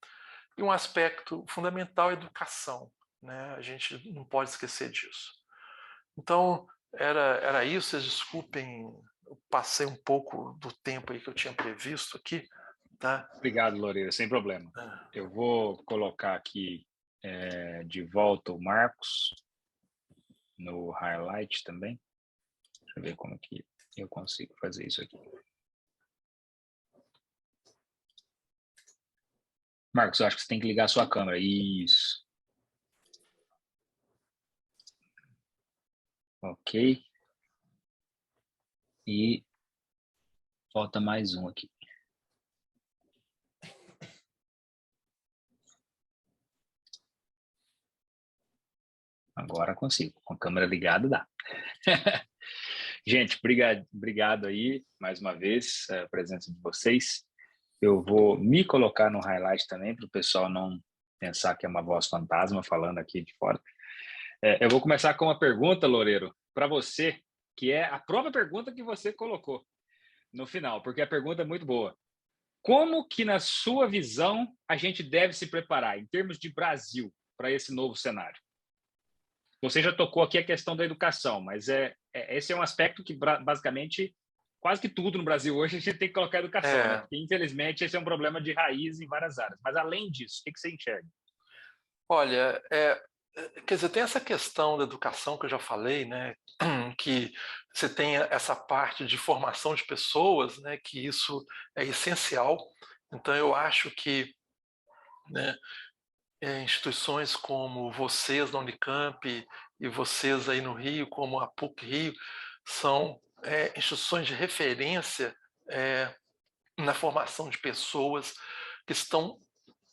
E um aspecto fundamental é a educação, né? A gente não pode esquecer disso. Então, era isso, vocês desculpem, eu passei um pouco do tempo aí que eu tinha previsto aqui, tá? Obrigado, Loureiro, sem problema. Eu vou colocar aqui de volta o Marcos no highlight também. Deixa eu ver como que eu consigo fazer isso aqui. Marcos, eu acho que você tem que ligar a sua câmera. Isso. Ok. E falta mais um aqui. Agora consigo. Com a câmera ligada dá. Gente, obrigado aí mais uma vez a presença de vocês. Eu vou me colocar no highlight também para o pessoal não pensar que é uma voz fantasma falando aqui de fora. Eu vou começar com uma pergunta, Loureiro, para você, que é a própria pergunta que você colocou no final, porque a pergunta é muito boa. Como que, na sua visão, a gente deve se preparar, em termos de Brasil, para esse novo cenário? Você já tocou aqui a questão da educação, mas esse é um aspecto que, basicamente, quase que tudo no Brasil hoje a gente tem que colocar educação, né? Porque, infelizmente, esse é um problema de raiz em várias áreas. Mas, além disso, o que você enxerga? Olha, quer dizer, tem essa questão da educação que eu já falei, né? Que você tem essa parte de formação de pessoas, né? Que isso é essencial. Então, eu acho que, né, instituições como vocês na Unicamp e vocês aí no Rio, como a PUC-Rio, são instituições de referência na formação de pessoas que estão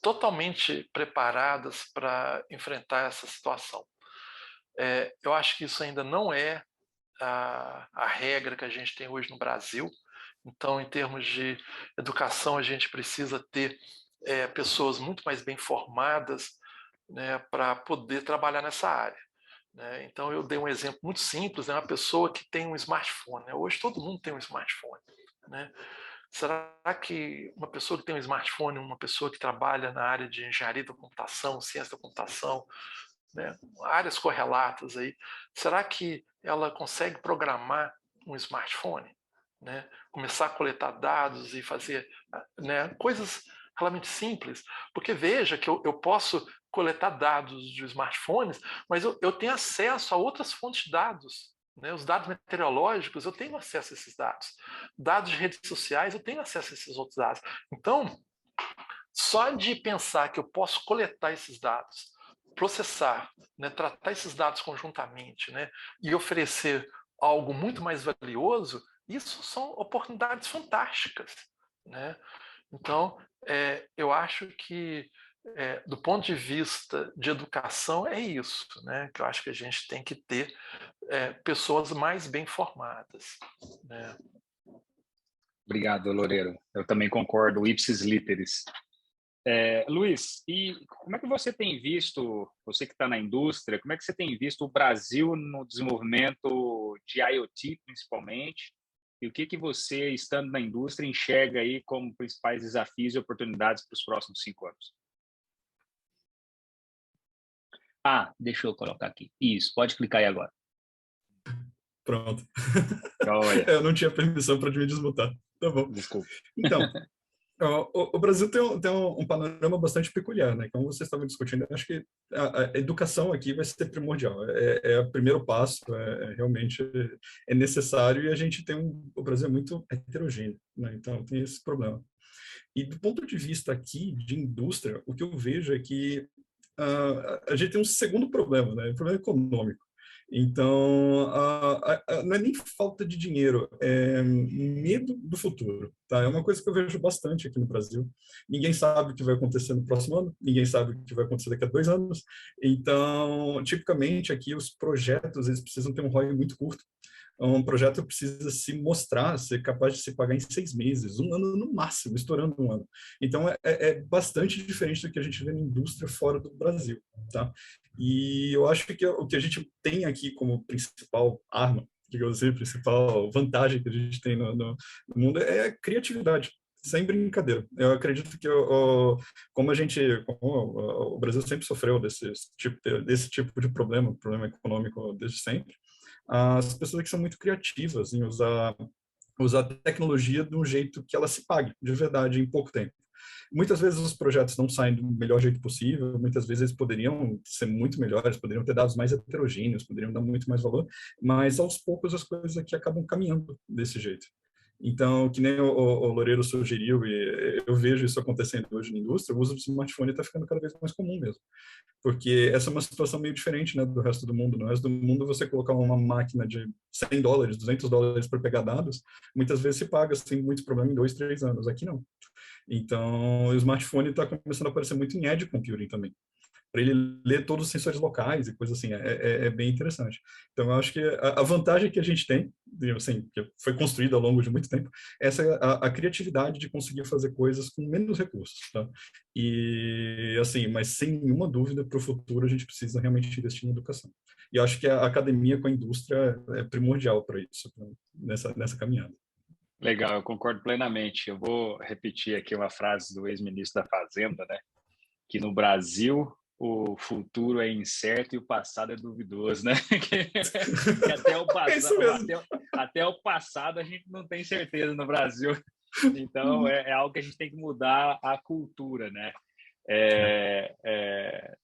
totalmente preparadas para enfrentar essa situação. Eu acho que isso ainda não é a regra que a gente tem hoje no Brasil. Então, em termos de educação, a gente precisa ter pessoas muito mais bem formadas, né, para poder trabalhar nessa área, né? Então, eu dei um exemplo muito simples, né, uma pessoa que tem um smartphone, né? Hoje todo mundo tem um smartphone, né? Será que uma pessoa que tem um smartphone, uma pessoa que trabalha na área de engenharia da computação, ciência da computação, né, áreas correlatas aí, será que ela consegue programar um smartphone, né? Começar a coletar dados e fazer, né, coisas realmente simples? Porque veja que eu posso coletar dados de smartphones, mas eu tenho acesso a outras fontes de dados, né? Os dados meteorológicos, eu tenho acesso a esses dados. Dados de redes sociais, eu tenho acesso a esses outros dados. Então, só de pensar que eu posso coletar esses dados, processar, né, tratar esses dados conjuntamente, né, e oferecer algo muito mais valioso, isso são oportunidades fantásticas, né? Então, eu acho que, do ponto de vista de educação, é isso, né? Que eu acho que a gente tem que ter pessoas mais bem formadas, né? Obrigado, Loureiro. Eu também concordo, ipsis literis. Luiz, e como é que você tem visto, você que está na indústria, como é que você tem visto o Brasil no desenvolvimento de IoT, principalmente? E o que você, estando na indústria, enxerga aí como principais desafios e oportunidades para os próximos 5 anos? Deixa eu colocar aqui. Isso, pode clicar aí agora. Pronto. Olha. Eu não tinha permissão para me desmutar. Tá bom. Desculpa. Então, o Brasil tem um panorama bastante peculiar, né? Como vocês estavam discutindo, eu acho que a educação aqui vai ser primordial. É o primeiro passo, realmente é necessário, e a gente tem o Brasil é muito heterogêneo, né? Então tem esse problema. E do ponto de vista aqui de indústria, o que eu vejo é que a gente tem um segundo problema, né? O problema econômico. Então, não é nem falta de dinheiro, é medo do futuro, tá? É uma coisa que eu vejo bastante aqui no Brasil. Ninguém sabe o que vai acontecer no próximo ano, ninguém sabe o que vai acontecer daqui a 2 anos. Então, tipicamente aqui os projetos, eles precisam ter um ROI muito curto. Um projeto precisa se mostrar, ser capaz de se pagar em 6 meses, 1 ano no máximo, estourando 1 ano. Então, é bastante diferente do que a gente vê na indústria fora do Brasil, tá? E eu acho que o que a gente tem aqui como principal arma, digamos assim, principal vantagem que a gente tem no mundo é a criatividade, sem brincadeira. Eu acredito que como o Brasil sempre sofreu desse tipo de problema econômico desde sempre, as pessoas que são muito criativas em usar a tecnologia de um jeito que ela se pague de verdade em pouco tempo. Muitas vezes os projetos não saem do melhor jeito possível, muitas vezes eles poderiam ser muito melhores, poderiam ter dados mais heterogêneos, poderiam dar muito mais valor, mas aos poucos as coisas aqui acabam caminhando desse jeito. Então, que nem o Loureiro sugeriu, e eu vejo isso acontecendo hoje na indústria, o uso do smartphone está ficando cada vez mais comum mesmo. Porque essa é uma situação meio diferente, né, do resto do mundo. No resto do mundo, você colocar uma máquina de $100, $200 para pegar dados, muitas vezes se paga sem muito problema em 2, 3 anos. Aqui não. Então, o smartphone está começando a aparecer muito em edge computing também, para ele ler todos os sensores locais e coisas assim, é bem interessante. Então, eu acho que a vantagem que a gente tem, assim, que foi construída ao longo de muito tempo, essa é a criatividade de conseguir fazer coisas com menos recursos, tá? E, assim, mas sem nenhuma dúvida, para o futuro, a gente precisa realmente investir em educação. E eu acho que a academia com a indústria é primordial para isso, nessa caminhada. Legal, eu concordo plenamente. Eu vou repetir aqui uma frase do ex-ministro da Fazenda, né? Que no Brasil o futuro é incerto e o passado é duvidoso, né? que até o passado a gente não tem certeza no Brasil. Então é algo que a gente tem que mudar a cultura, né? É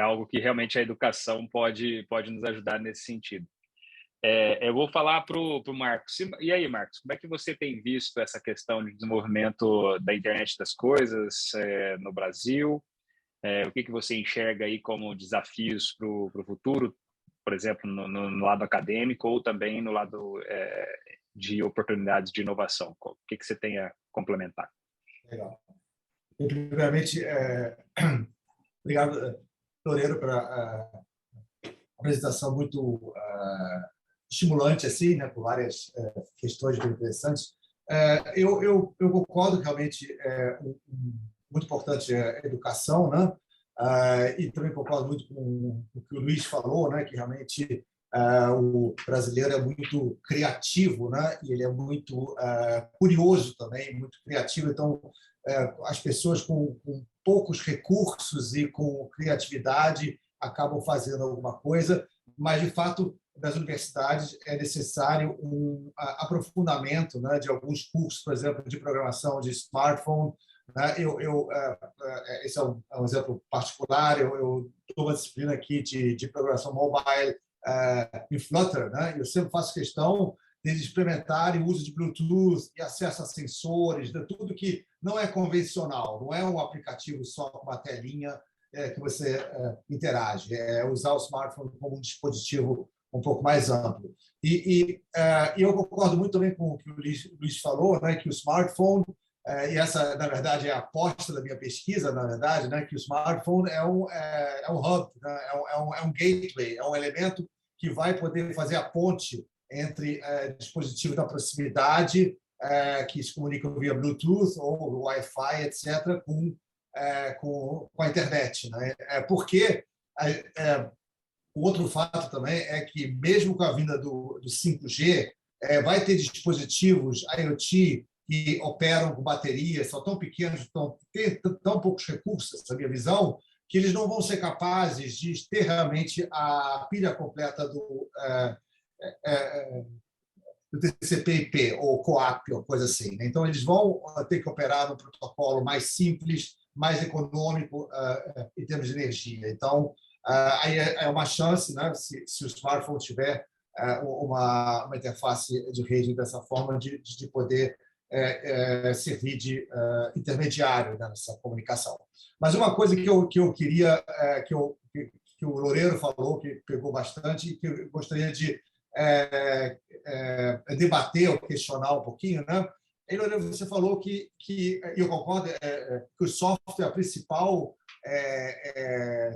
algo que realmente a educação pode nos ajudar nesse sentido. Eu vou falar para o Marcos. E aí, Marcos, como é que você tem visto essa questão de desenvolvimento da internet das coisas no Brasil? O que você enxerga aí como desafios para o futuro, por exemplo, no lado acadêmico ou também no lado de oportunidades de inovação? O que você tem a complementar? Legal. Primeiramente, obrigado, Loureiro, pela apresentação muito estimulante, assim, né, por várias questões bem interessantes. Eu concordo que realmente muito importante a educação, né? E também concordo muito com o que o Luiz falou, né? Que realmente o brasileiro é muito criativo, né? E ele é muito curioso também, muito criativo. Então, as pessoas com poucos recursos e com criatividade acabam fazendo alguma coisa, mas, de fato, das universidades é necessário um aprofundamento, né, de alguns cursos, por exemplo, de programação de smartphone. Né? Esse é um exemplo particular. Eu dou uma disciplina aqui de programação mobile em Flutter, né? Eu sempre faço questão de experimentar o uso de Bluetooth e acesso a sensores, de tudo que não é convencional, não é um aplicativo só com uma telinha que você interage, é usar o smartphone como um dispositivo um pouco mais amplo. E eu concordo muito também com o que o Luiz falou, né, que o smartphone, e essa, na verdade, é a aposta da minha pesquisa, na verdade, né, que o smartphone é um hub, né, é um gateway, é um elemento que vai poder fazer a ponte entre dispositivos da proximidade, que se comunicam via Bluetooth ou Wi-Fi, etc., com a internet. Né? Porque o outro fato também é que, mesmo com a vinda do 5G, vai ter dispositivos IoT que operam com baterias, são tão pequenos, têm tão poucos recursos, essa é a minha visão, que eles não vão ser capazes de ter realmente a pilha completa do TCP/IP ou COAP, ou coisa assim. Então, eles vão ter que operar num protocolo mais simples, mais econômico em termos de energia. Então, aí é uma chance, né, se o smartphone tiver uma interface de rede dessa forma, de poder servir de intermediário nessa comunicação. Mas uma coisa que eu queria, que o Loureiro falou, que pegou bastante, e que eu gostaria de debater ou questionar um pouquinho, né? E, Loureiro, você falou que eu concordo, que o software, a principal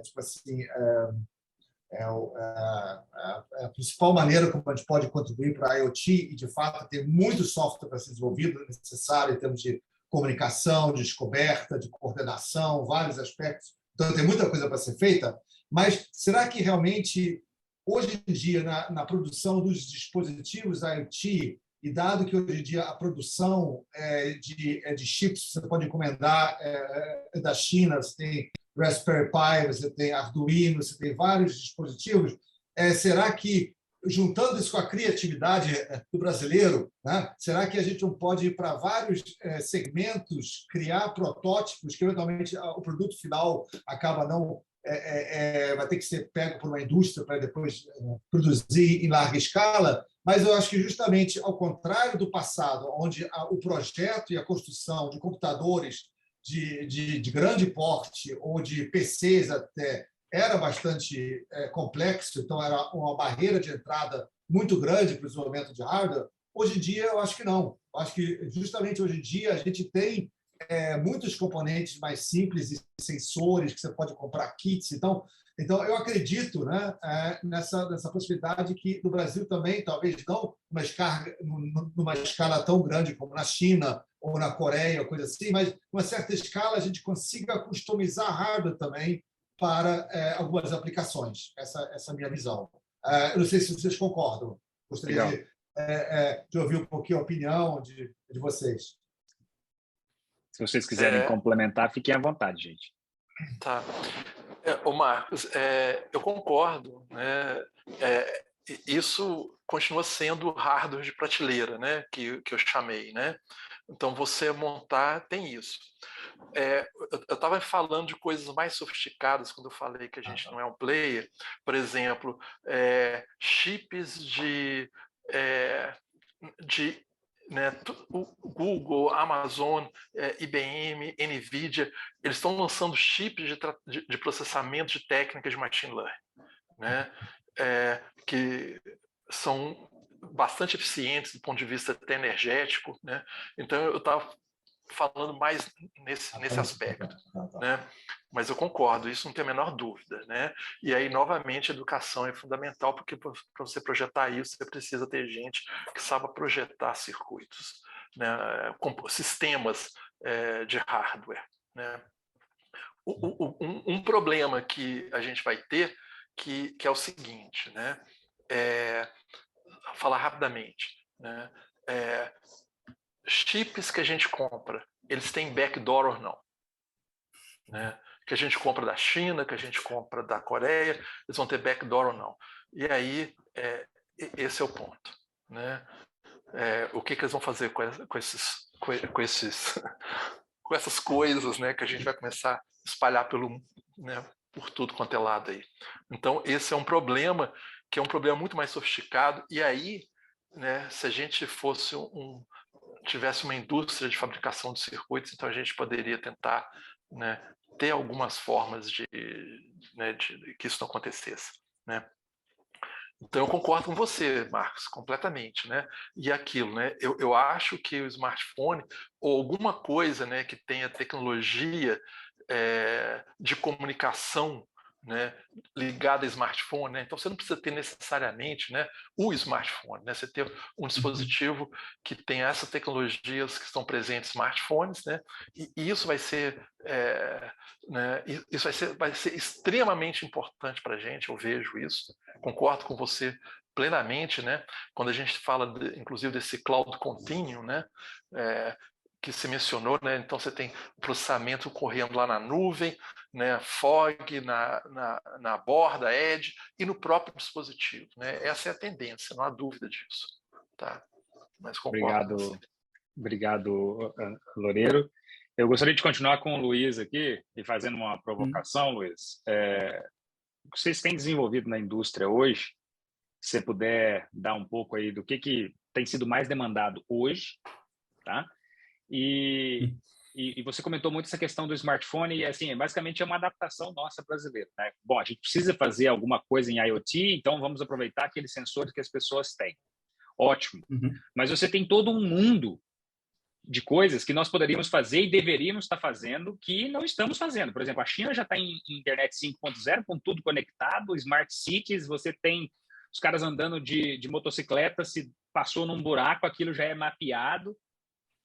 tipo assim, a principal maneira como a gente pode contribuir para a IoT, e, de fato, tem muito software para ser desenvolvido, necessário em termos de comunicação, de descoberta, de coordenação, vários aspectos. Então, tem muita coisa para ser feita, mas será que realmente, hoje em dia, na produção dos dispositivos IoT, e dado que hoje em dia a produção de chips você pode encomendar da China, você tem Raspberry Pi, você tem Arduino, você tem vários dispositivos, será que, juntando isso com a criatividade do brasileiro, né, será que a gente não pode ir para vários segmentos, criar protótipos que, eventualmente, o produto final acaba não vai ter que ser pego por uma indústria para depois produzir em larga escala? Mas eu acho que, justamente ao contrário do passado, onde o projeto e a construção de computadores de grande porte ou de PCs até era bastante complexo, então era uma barreira de entrada muito grande para o desenvolvimento de hardware. Hoje em dia, eu acho que não. Eu acho que, justamente hoje em dia, a gente tem muitos componentes mais simples e sensores que você pode comprar kits. Então eu acredito, né, nessa possibilidade que no Brasil também, talvez não numa escala tão grande como na China ou na Coreia, ou coisa assim, mas numa certa escala a gente consiga customizar hardware também para algumas aplicações. Essa é a minha visão. Eu não sei se vocês concordam. Gostaria de ouvir um pouquinho a opinião de vocês. Se vocês quiserem complementar, fiquem à vontade, gente. Tá. Ô Marcos, eu concordo, né? Isso continua sendo hardware de prateleira, né? Que eu chamei, né? Então, você montar tem isso. Eu estava falando de coisas mais sofisticadas quando eu falei que a gente não é um player. Por exemplo, chips né, o Google, Amazon, IBM, NVIDIA, eles estão lançando chips de processamento de técnicas de machine learning, né, que são bastante eficientes do ponto de vista até energético, né? Então eu estava falando mais nesse aspecto, né? Mas eu concordo, isso não tem a menor dúvida, né? E aí, novamente, a educação é fundamental, porque para você projetar isso, você precisa ter gente que saiba projetar circuitos, né? Sistemas de hardware, né? Um problema que a gente vai ter, que é o seguinte, né? Falar rapidamente, né? Chips que a gente compra, eles têm backdoor ou não? Né? que a gente compra da China, que a gente compra da Coreia, eles vão ter backdoor ou não. E aí, esse é o ponto, né? O que eles vão fazer com essas coisas, né, que a gente vai começar a espalhar né, por tudo quanto é lado aí. Então, esse é um problema, que é um problema muito mais sofisticado, e aí, né, se a gente tivesse uma indústria de fabricação de circuitos, então a gente poderia tentar, né, ter algumas formas de que isso não acontecesse, né? Então, eu concordo com você, Marcos, completamente, né? E aquilo, né? Eu acho que o smartphone, ou alguma coisa, né, que tenha tecnologia de comunicação, né, ligada a smartphone, né? Então, você não precisa ter necessariamente, né, o smartphone, né? Você ter um dispositivo que tem essas tecnologias que estão presentes em smartphones, né? E isso vai ser, né, isso vai ser extremamente importante para a gente, eu vejo isso. Concordo com você plenamente, né? Quando a gente fala, inclusive, desse cloud continuum, né? Que se mencionou, né? Então você tem processamento correndo lá na nuvem, né? Fog, na borda, edge e no próprio dispositivo, né? Essa é a tendência, não há dúvida disso, tá? Mas concordo com você. Obrigado, Loureiro. Eu gostaria de continuar com o Luiz aqui e fazendo uma provocação, Luiz. O que vocês têm desenvolvido na indústria hoje, se você puder dar um pouco aí do que tem sido mais demandado hoje, tá? E você comentou muito essa questão do smartphone e, assim, basicamente é uma adaptação nossa brasileira, né? Bom, a gente precisa fazer alguma coisa em IoT, então vamos aproveitar aqueles sensores que as pessoas têm. Ótimo. Mas você tem todo um mundo de coisas que nós poderíamos fazer e deveríamos estar fazendo que não estamos fazendo. Por exemplo, a China já está em internet 5.0, com tudo conectado, smart cities, você tem os caras andando de motocicleta, se passou num buraco, aquilo já é mapeado.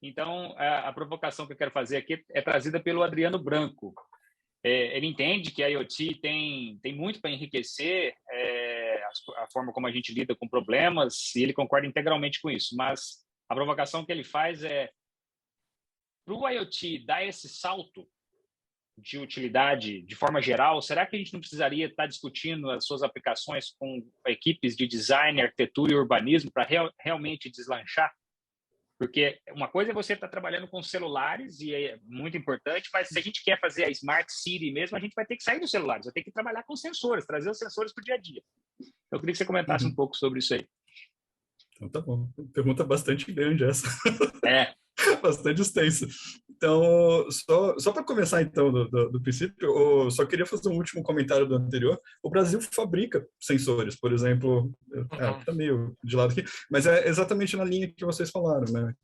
Então, a provocação que eu quero fazer aqui é trazida pelo Adriano Branco. Ele entende que a IoT tem muito para enriquecer a forma como a gente lida com problemas, e ele concorda integralmente com isso. Mas a provocação que ele faz é: para o IoT dar esse salto de utilidade de forma geral, será que a gente não precisaria estar discutindo as suas aplicações com equipes de design, arquitetura e urbanismo para realmente deslanchar? Porque uma coisa é você estar trabalhando com celulares, e é muito importante, mas se a gente quer fazer a Smart City mesmo, a gente vai ter que sair dos celulares, vai ter que trabalhar com sensores, trazer os sensores para o dia a dia. Eu queria que você comentasse um pouco sobre isso aí. Então, tá bom. Pergunta bastante grande essa. Bastante extensa. Então, só para começar, então, do princípio, eu só queria fazer um último comentário do anterior. O Brasil fabrica sensores, por exemplo, está meio de lado aqui, mas é exatamente na linha que vocês falaram, né?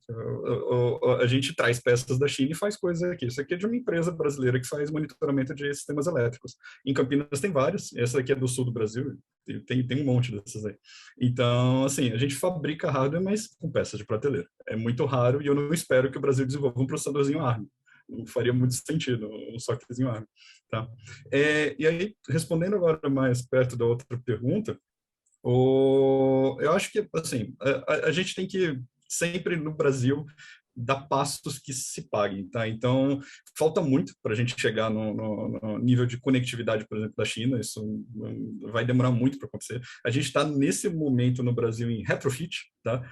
A gente traz peças da China e faz coisas aqui. Isso aqui é de uma empresa brasileira que faz monitoramento de sistemas elétricos. Em Campinas tem várias, essa aqui é do sul do Brasil, tem um monte dessas aí. Então, assim, a gente fabrica hardware, mas com peças de prateleira. É muito raro e eu não espero que o Brasil desenvolva um processadorzinho ARM. Não faria muito sentido um socketzinho ARM. Tá? E aí, respondendo agora mais perto da outra pergunta, eu acho que, assim, a gente tem que sempre no Brasil dar passos que se paguem, tá? Então, falta muito para a gente chegar no nível de conectividade, por exemplo, da China. Isso vai demorar muito para acontecer. A gente está, nesse momento, no Brasil, em retrofit, tá?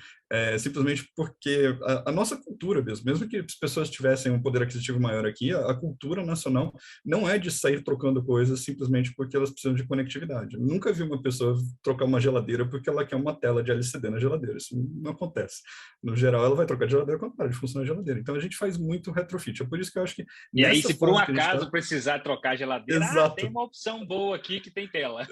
Simplesmente porque a nossa cultura mesmo que as pessoas tivessem um poder aquisitivo maior aqui, a cultura nacional não é de sair trocando coisas simplesmente porque elas precisam de conectividade. Eu nunca vi uma pessoa trocar uma geladeira porque ela quer uma tela de LCD na geladeira. Isso não acontece. No geral, ela vai trocar de geladeira quando para de funcionar a geladeira. Então, a gente faz muito retrofit. É por isso que eu acho que... E aí, se por um acaso precisar trocar a geladeira, tem uma opção boa aqui que tem tela.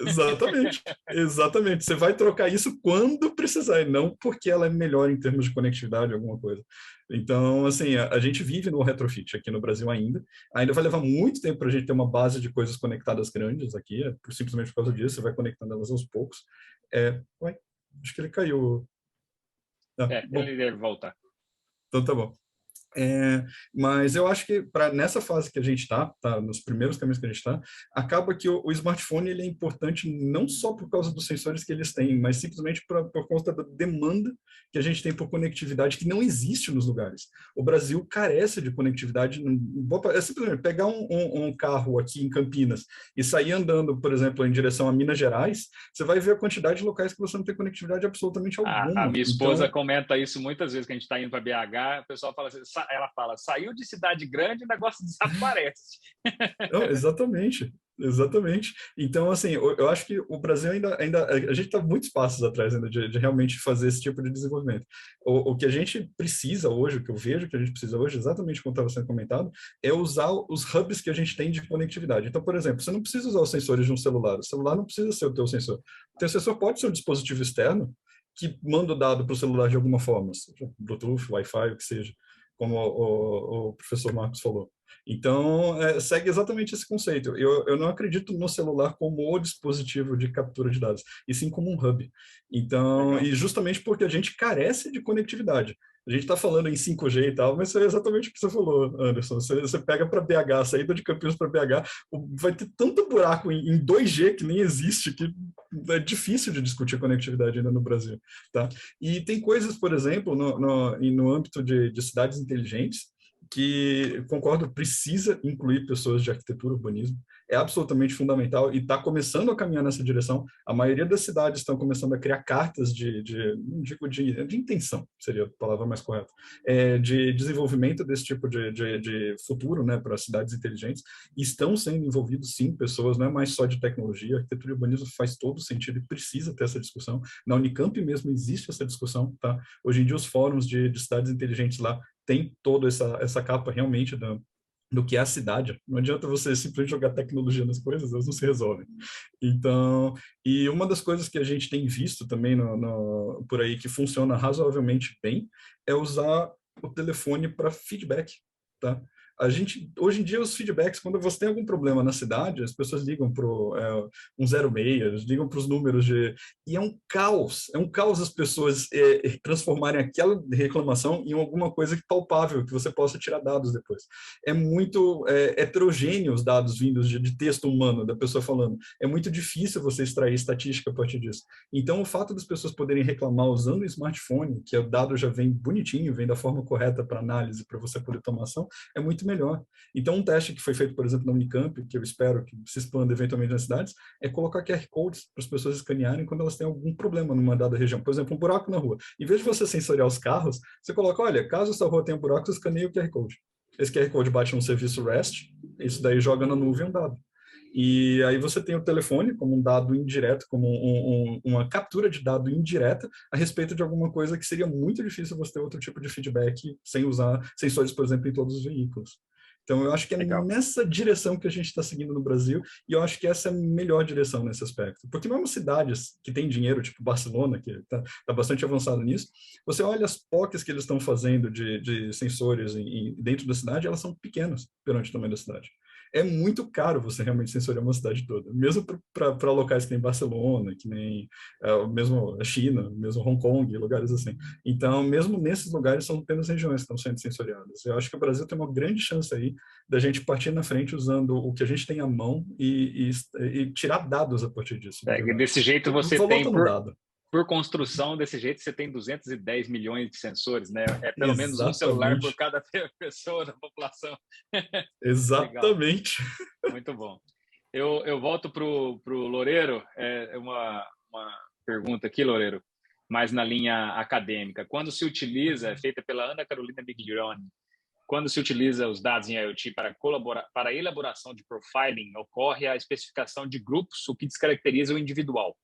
Exatamente. Você vai trocar isso quando precisar, e não porque ela é melhor em termos de conectividade, alguma coisa. Então, assim, a gente vive no retrofit aqui no Brasil ainda. Ainda vai levar muito tempo para a gente ter uma base de coisas conectadas grandes aqui, simplesmente por causa disso, você vai conectando elas aos poucos. Acho que ele caiu. Ele deve voltar. Então, tá bom. Mas eu acho que nessa fase que a gente está, nos primeiros caminhos que a gente está, acaba que o smartphone ele é importante não só por causa dos sensores que eles têm, mas simplesmente por conta da demanda que a gente tem por conectividade que não existe nos lugares. O Brasil carece de conectividade. É simplesmente pegar um carro aqui em Campinas e sair andando, por exemplo, em direção a Minas Gerais, você vai ver a quantidade de locais que você não tem conectividade absolutamente alguma. A minha esposa comenta isso muitas vezes que a gente está indo para BH, o pessoal fala assim, ela fala, saiu de cidade grande, o negócio desaparece. Não, exatamente. Então, assim, eu acho que o Brasil ainda a gente está muitos passos atrás ainda de realmente fazer esse tipo de desenvolvimento. O que a gente precisa hoje, o que eu vejo que a gente precisa hoje, exatamente como estava sendo comentado, é usar os hubs que a gente tem de conectividade. Então, por exemplo, você não precisa usar os sensores de um celular. O celular não precisa ser o teu sensor. O teu sensor pode ser um dispositivo externo que manda o dado para o celular de alguma forma, seja Bluetooth, Wi-Fi, o que seja, como o professor Marcos falou. Então, segue exatamente esse conceito. Eu não acredito no celular como o dispositivo de captura de dados, e sim como um hub. Então, e justamente porque a gente carece de conectividade. A gente está falando em 5G e tal, mas é exatamente o que você falou, Anderson. Você pega para BH, a saída de Campinas para BH, vai ter tanto buraco em 2G que nem existe, que é difícil de discutir conectividade ainda no Brasil. Tá? E tem coisas, por exemplo, no âmbito de cidades inteligentes, que, concordo, precisa incluir pessoas de arquitetura e urbanismo, é absolutamente fundamental e está começando a caminhar nessa direção. A maioria das cidades estão começando a criar cartas não digo de intenção, seria a palavra mais correta, de desenvolvimento desse tipo de futuro, né, para cidades inteligentes, e estão sendo envolvidos, sim, pessoas, não é mais só de tecnologia, arquitetura e urbanismo faz todo sentido e precisa ter essa discussão. Na Unicamp mesmo existe essa discussão, tá? Hoje em dia os fóruns de cidades inteligentes lá tem toda essa capa realmente do que é a cidade. Não adianta você simplesmente jogar tecnologia nas coisas, elas não se resolvem. Então, e uma das coisas que a gente tem visto também por aí que funciona razoavelmente bem é usar o telefone para feedback, tá? Hoje em dia, os feedbacks, quando você tem algum problema na cidade, as pessoas ligam para o 106, ligam para os números e é um caos as pessoas transformarem aquela reclamação em alguma coisa palpável, que você possa tirar dados depois. É muito heterogêneo os dados vindos de texto humano, da pessoa falando. É muito difícil você extrair estatística a partir disso. Então, o fato das pessoas poderem reclamar usando o smartphone, que o dado já vem bonitinho, vem da forma correta para análise, para você poder tomar ação, é muito melhor. Então, um teste que foi feito, por exemplo, na Unicamp, que eu espero que se expanda eventualmente nas cidades, é colocar QR Codes para as pessoas escanearem quando elas têm algum problema numa dada região. Por exemplo, um buraco na rua. Em vez de você sensoriar os carros, você coloca, olha, caso essa rua tenha um buraco, você escaneia o QR Code. Esse QR Code bate num serviço REST, isso daí joga na nuvem um dado. E aí você tem o telefone como um dado indireto, como uma captura de dado indireta a respeito de alguma coisa que seria muito difícil você ter outro tipo de feedback sem usar sensores, por exemplo, em todos os veículos. Então, eu acho que é nessa direção que a gente está seguindo no Brasil, e eu acho que essa é a melhor direção nesse aspecto. Porque mesmo cidades que têm dinheiro, tipo Barcelona, que está bastante avançado nisso, você olha as POCs que eles estão fazendo de sensores dentro da cidade, elas são pequenas perante o tamanho da cidade. É muito caro você realmente sensoriar uma cidade toda, mesmo para locais que nem Barcelona, que nem mesmo a China, mesmo Hong Kong, lugares assim. Então, mesmo nesses lugares, são apenas regiões que estão sendo sensoriadas. Eu acho que o Brasil tem uma grande chance aí da gente partir na frente usando o que a gente tem à mão e tirar dados a partir disso. Desse jeito você tem, dado. Por construção, desse jeito você tem 210 milhões de sensores, né? É pelo menos um celular por cada pessoa da população. Exatamente. Muito bom. Eu volto para o Loureiro. Uma pergunta aqui, Loureiro, mais na linha acadêmica. Quando se utiliza, feita pela Ana Carolina Miglioni, quando se utiliza os dados em IoT para a elaboração de profiling, ocorre a especificação de grupos, o que descaracteriza o individual.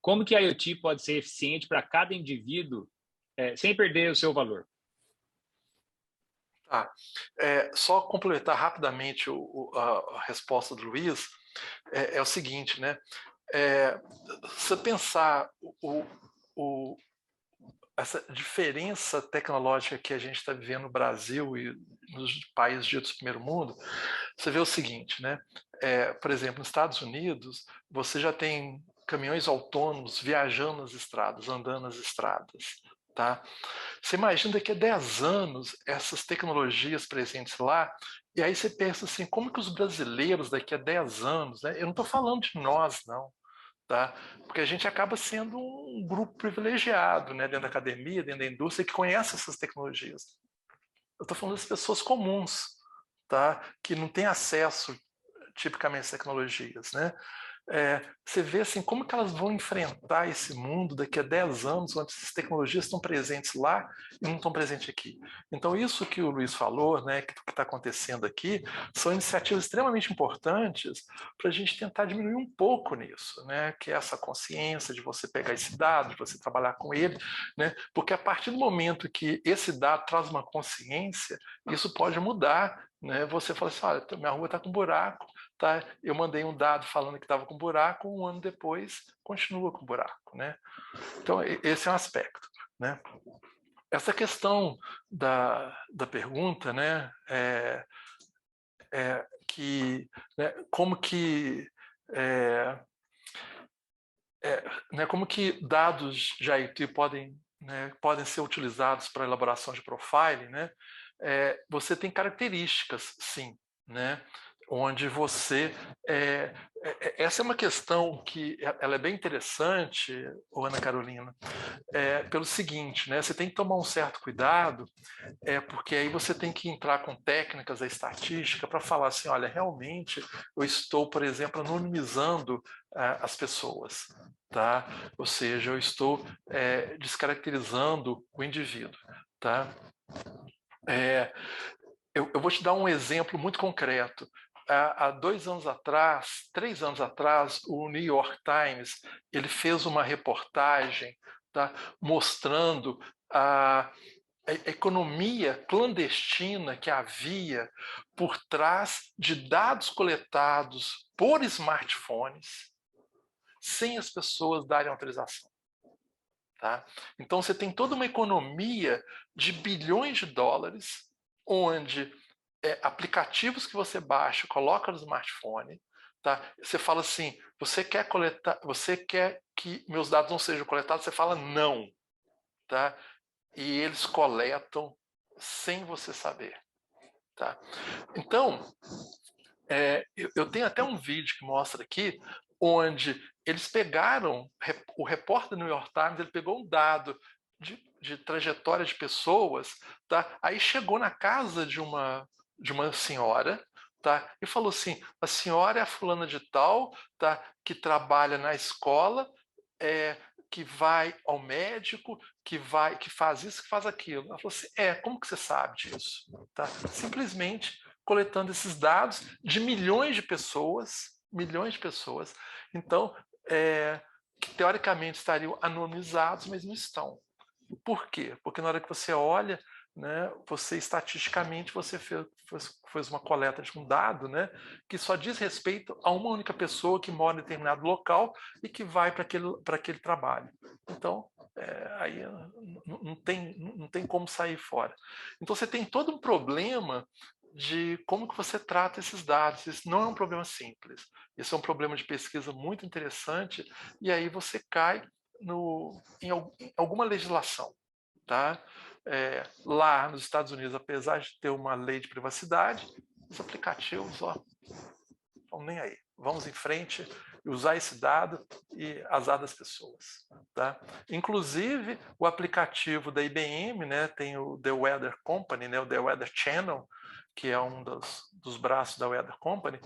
Como que a IoT pode ser eficiente para cada indivíduo sem perder o seu valor? Só completar rapidamente a resposta do Luiz, é o seguinte, né? Se pensar essa diferença tecnológica que a gente está vivendo no Brasil e nos países ditos primeiro mundo, você vê o seguinte, né? Por exemplo, nos Estados Unidos, você já tem caminhões autônomos viajando nas estradas, andando nas estradas. Tá? Você imagina daqui a 10 anos essas tecnologias presentes lá, e aí você pensa assim, como que os brasileiros daqui a 10 anos, né? Eu não estou falando de nós, não, tá? Porque a gente acaba sendo um grupo privilegiado, né? Dentro da academia, dentro da indústria, que conhece essas tecnologias. Eu estou falando das pessoas comuns, tá? Que não têm acesso tipicamente às tecnologias, né? Você vê assim, como que elas vão enfrentar esse mundo daqui a 10 anos, quando essas tecnologias estão presentes lá e não estão presentes aqui. Então, isso que o Luiz falou, né, que está acontecendo aqui, são iniciativas extremamente importantes para a gente tentar diminuir um pouco nisso, né, que é essa consciência de você pegar esse dado, de você trabalhar com ele, né, porque a partir do momento que esse dado traz uma consciência, isso pode mudar, né, você fala assim, olha, minha rua está com buraco, tá? Eu mandei um dado falando que estava com buraco, um ano depois continua com buraco, né? Então, esse é um aspecto, né? Essa questão da pergunta, né, que, né, como que né, como que dados de IoT podem, né, podem ser utilizados para elaboração de profiling, né? Você tem características, sim, né? Onde você essa é uma questão que ela é bem interessante, Ana Carolina, pelo seguinte, né? Você tem que tomar um certo cuidado, porque aí você tem que entrar com técnicas da estatística para falar assim, olha, realmente eu estou, por exemplo, anonimizando as pessoas, tá? Ou seja, eu estou descaracterizando o indivíduo, tá? Eu vou te dar um exemplo muito concreto. Há 2 anos atrás, 3 anos atrás, o New York Times ele fez uma reportagem, tá, mostrando a economia clandestina que havia por trás de dados coletados por smartphones sem as pessoas darem autorização. Tá? Então você tem toda uma economia de bilhões de dólares onde aplicativos que você baixa, coloca no smartphone, tá? Você fala assim, você quer coletar, você quer que meus dados não sejam coletados? Você fala não, tá? E eles coletam sem você saber, tá? Então, eu tenho até um vídeo que mostra aqui onde eles pegaram, o repórter do New York Times, ele pegou um dado de trajetória de pessoas, tá? Aí chegou na casa de uma senhora, tá? E falou assim, a senhora é a fulana de tal, tá? Que trabalha na escola, que vai ao médico, que faz isso, que faz aquilo. Ela falou assim, como que você sabe disso? Tá? Simplesmente coletando esses dados de milhões de pessoas. Então, que teoricamente estariam anonimizados, mas não estão. Por quê? Porque na hora que você olha, né, você estatisticamente você fez uma coleta de um dado, né, que só diz respeito a uma única pessoa que mora em determinado local e que vai para aquele trabalho. Então, aí não tem como sair fora. Então você tem todo um problema de como que você trata esses dados. Isso não é um problema simples. Isso é um problema de pesquisa muito interessante e aí você cai em alguma legislação. Tá? Lá nos Estados Unidos, apesar de ter uma lei de privacidade, os aplicativos estão nem aí. Vamos em frente e usar esse dado e azar das pessoas. Tá? Inclusive, o aplicativo da IBM, né, tem o The Weather Company, né, o The Weather Channel, que é um dos braços da Weather Company.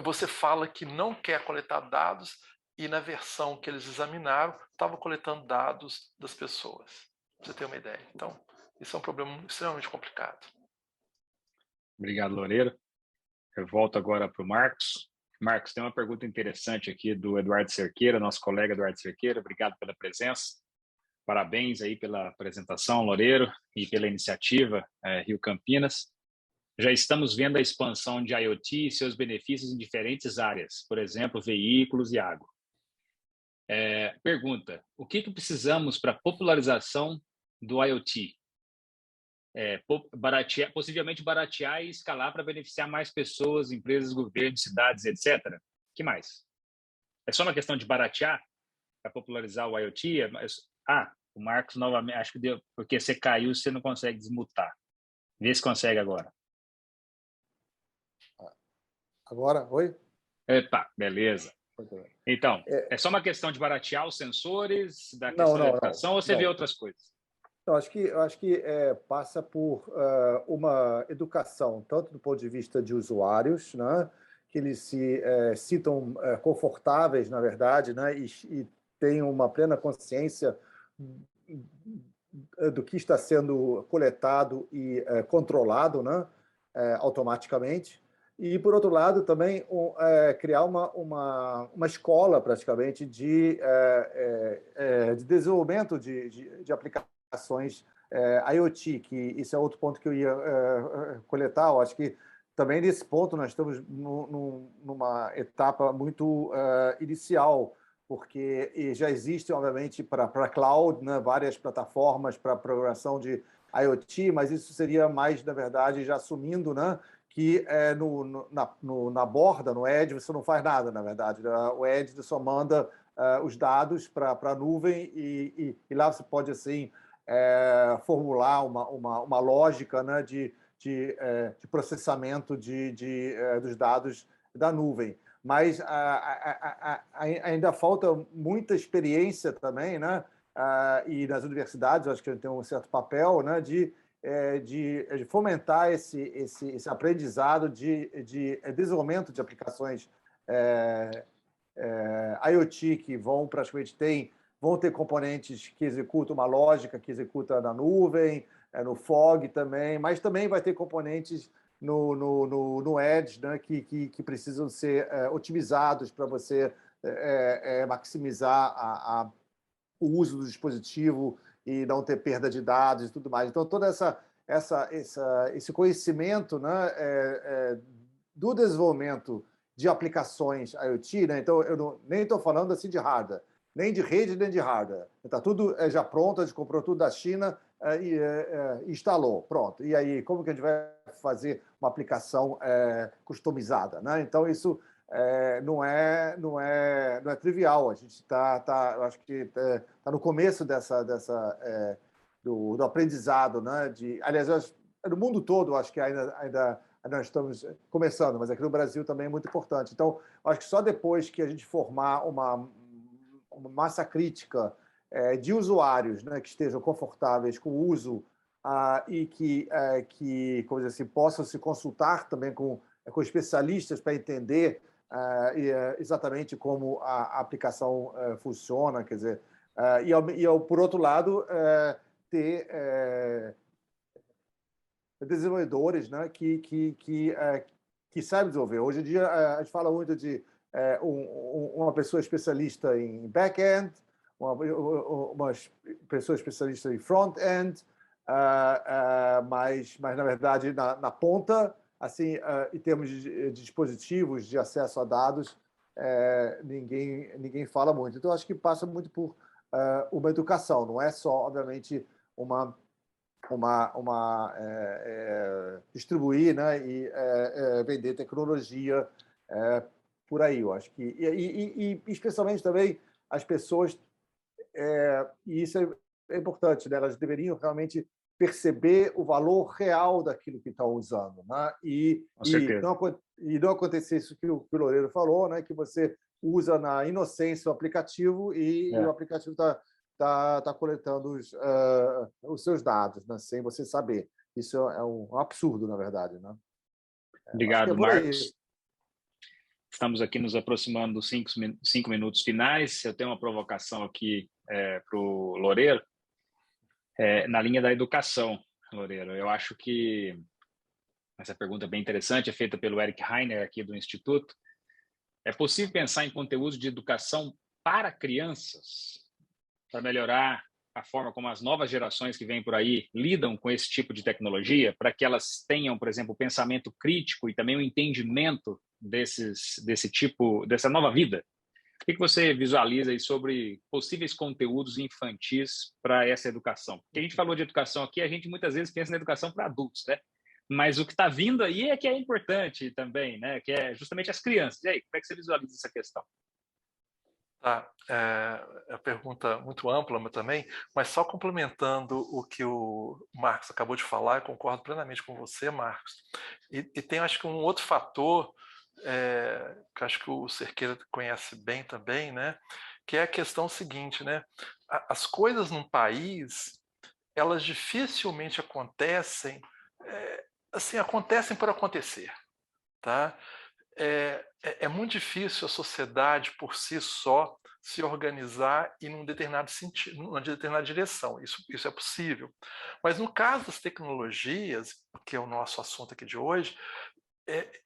Você fala que não quer coletar dados e na versão que eles examinaram, estava coletando dados das pessoas. Pra você ter uma ideia. Então, isso é um problema extremamente complicado. Obrigado, Loureiro. Eu volto agora para o Marcos. Marcos, tem uma pergunta interessante aqui do Eduardo Cerqueira, nosso colega Eduardo Cerqueira. Obrigado pela presença. Parabéns aí pela apresentação, Loureiro, e pela iniciativa Rio Campinas. Já estamos vendo a expansão de IoT e seus benefícios em diferentes áreas, por exemplo, veículos e água. Pergunta, o que precisamos para a popularização do IoT? Possivelmente baratear e escalar para beneficiar mais pessoas, empresas, governos, cidades, etc. O que mais? É só uma questão de baratear para popularizar o IoT? O Marcos, novamente, acho que deu, porque você caiu, você não consegue desmutar. Vê se consegue agora. Agora, oi? Epa, beleza. Então, é só uma questão de baratear os sensores da questão da educação ou você vê outras coisas? Então, eu acho que passa por uma educação, tanto do ponto de vista de usuários, né, que eles se sintam confortáveis, na verdade, né, e tenham uma plena consciência do que está sendo coletado e controlado, né, automaticamente. E, por outro lado, também criar uma escola, praticamente, de desenvolvimento de aplicações IoT, que isso é outro ponto que eu ia coletar. Eu acho que também nesse ponto nós estamos numa etapa muito inicial, porque já existem, obviamente, para cloud, né, várias plataformas para programação de IoT, mas isso seria mais, na verdade, já assumindo, né, que na borda, no edge, você não faz nada, na verdade. O edge só manda os dados para a nuvem e lá você pode, assim, formular uma lógica, né, de processamento dos dados da nuvem. Mas ainda falta muita experiência também, né? E nas universidades, eu acho que a gente tem um certo papel, né, de fomentar esse aprendizado de desenvolvimento de aplicações IoT que vão ter componentes que executam uma lógica que executa na nuvem, no fog também, mas também vai ter componentes no Edge, né, que precisam ser otimizados para você maximizar o uso do dispositivo e não ter perda de dados e tudo mais. Então, todo esse conhecimento, né, do desenvolvimento de aplicações IoT, né? Então, eu nem estou falando assim de hardware, nem de rede, nem de hardware. Está tudo já pronto, a gente comprou tudo da China e instalou, pronto. E aí, como que a gente vai fazer uma aplicação customizada, né? Então, isso não é trivial. A gente eu acho que está no começo do aprendizado, né? Aliás, no mundo todo, eu acho que ainda nós estamos começando, mas aqui no Brasil também é muito importante. Então, eu acho que só depois que a gente formar uma massa crítica de usuários, né, que estejam confortáveis com o uso e que como dizer assim, possam se consultar também com especialistas para entender exatamente como a aplicação funciona, quer dizer, por outro lado, ter desenvolvedores, né, que sabem desenvolver. Hoje em dia, a gente fala muito de uma pessoa especialista em back-end, uma pessoa especialista em front-end, mas, na verdade, na ponta, assim, em termos de dispositivos de acesso a dados, ninguém fala muito. Então, acho que passa muito por uma educação, não é só, obviamente, distribuir, né, e vender tecnologia por aí. Eu acho que e especialmente também as pessoas, e isso é importante, né, elas deveriam realmente perceber o valor real daquilo que estão usando, né? E não acontecer isso que o Loureiro falou, né, que você usa na inocência o aplicativo e o aplicativo está coletando os seus dados, né, sem você saber. Isso é um absurdo, na verdade, né? Obrigado, Marcos. Estamos aqui nos aproximando dos 5 minutos finais. Eu tenho uma provocação aqui para o Loureiro, na linha da educação, Loureiro. Eu acho que essa pergunta é bem interessante, é feita pelo Eric Heiner, aqui do Instituto. É possível pensar em conteúdo de educação para crianças, para melhorar a forma como as novas gerações que vêm por aí lidam com esse tipo de tecnologia, para que elas tenham, por exemplo, o pensamento crítico e também o entendimento desse tipo, dessa nova vida? O que você visualiza aí sobre possíveis conteúdos infantis para essa educação? Porque a gente falou de educação aqui, a gente muitas vezes pensa na educação para adultos, né? Mas o que está vindo aí é que é importante também, né? Que é justamente as crianças. E aí, como é que você visualiza essa questão? Tá, a pergunta muito ampla também, mas só complementando o que o Marcos acabou de falar, eu concordo plenamente com você, Marcos. E tem, acho que, um outro fator que acho que o Cerqueira conhece bem também, né? Que é a questão seguinte, né? As coisas num país, elas dificilmente acontecem, assim, acontecem por acontecer, tá? É muito difícil a sociedade por si só se organizar em um determinado sentido, numa determinada direção. Isso é possível. Mas no caso das tecnologias, que é o nosso assunto aqui de hoje,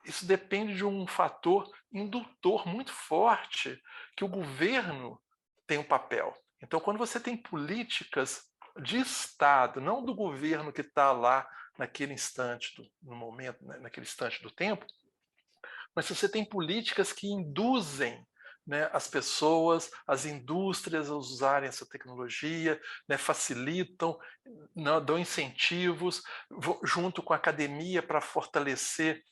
isso depende de um fator indutor muito forte, que o governo tem um papel. Então, quando você tem políticas de Estado, não do governo que está lá naquele instante, no momento, né, naquele instante do tempo, mas se você tem políticas que induzem, né, as pessoas, as indústrias a usarem essa tecnologia, né, facilitam, né, dão incentivos, junto com a academia para fortalecer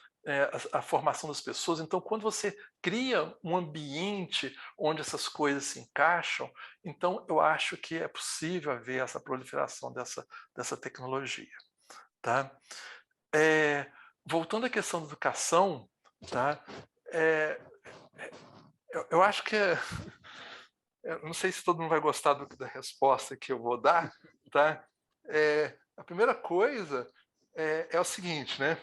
a formação das pessoas. Então, quando você cria um ambiente onde essas coisas se encaixam, então eu acho que é possível haver essa proliferação dessa tecnologia. Tá? Voltando à questão da educação, tá? Eu acho que eu não sei se todo mundo vai gostar da resposta que eu vou dar, tá? A primeira coisa é o seguinte, né?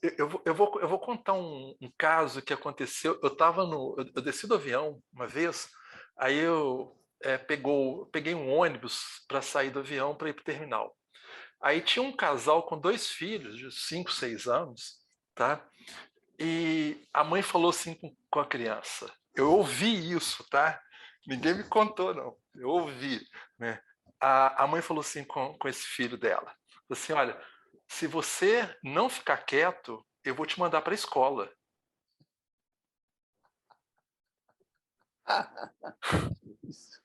Eu vou contar um caso que aconteceu. Eu desci do avião uma vez, aí eu peguei um ônibus para sair do avião para ir para o terminal. Aí tinha um casal com 2 filhos de 5, 6 anos, tá? E a mãe falou assim com a criança. Eu ouvi isso, tá? Ninguém me contou, não. Eu ouvi, né? A mãe falou assim com esse filho dela. Falou assim, olha, se você não ficar quieto, eu vou te mandar para a escola. Isso.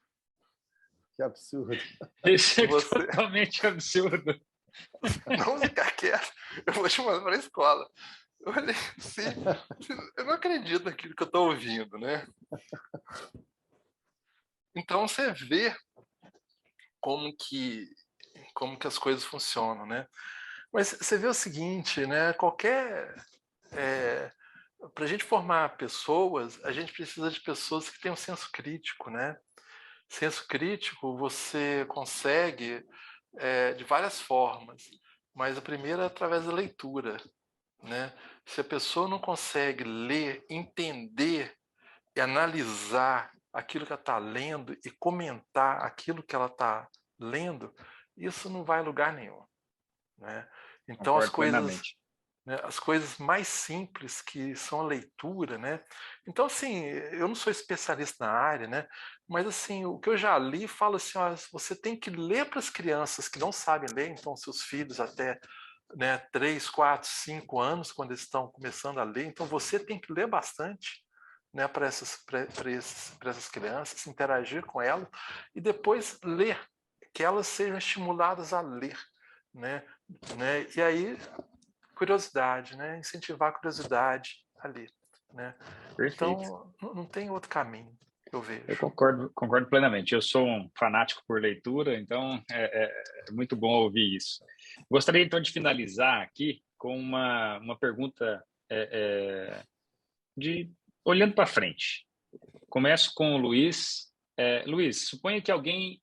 Que absurdo. Isso é totalmente absurdo. Não ficar quieto, eu vou te mandar para a escola. Eu olhei assim, eu não acredito naquilo que eu estou ouvindo, né? Então você vê como que as coisas funcionam, né? Mas você vê o seguinte, né? Para a gente formar pessoas, a gente precisa de pessoas que tenham senso crítico, né? Senso crítico você consegue de várias formas, mas a primeira é através da leitura, né? Se a pessoa não consegue ler, entender e analisar aquilo que ela está lendo e comentar aquilo que ela está lendo, isso não vai a lugar nenhum, né? Então as coisas mais simples que são a leitura, né? Então, assim, eu não sou especialista na área, né? Mas, assim, o que eu já li fala assim, ó, você tem que ler para as crianças que não sabem ler, então seus filhos até, né, 3, 4, 5 anos, quando eles estão começando a ler, então você tem que ler bastante, né, para essas crianças, interagir com elas e depois ler, que elas sejam estimuladas a ler, né? E aí curiosidade, né? Incentivar a curiosidade ali, né? Perfeito. Então não tem outro caminho, eu vejo. Eu concordo plenamente. Eu sou um fanático por leitura, então é muito bom ouvir isso. Gostaria então de finalizar aqui com uma pergunta olhando para frente. Começo com o Luiz. Luiz, suponha que alguém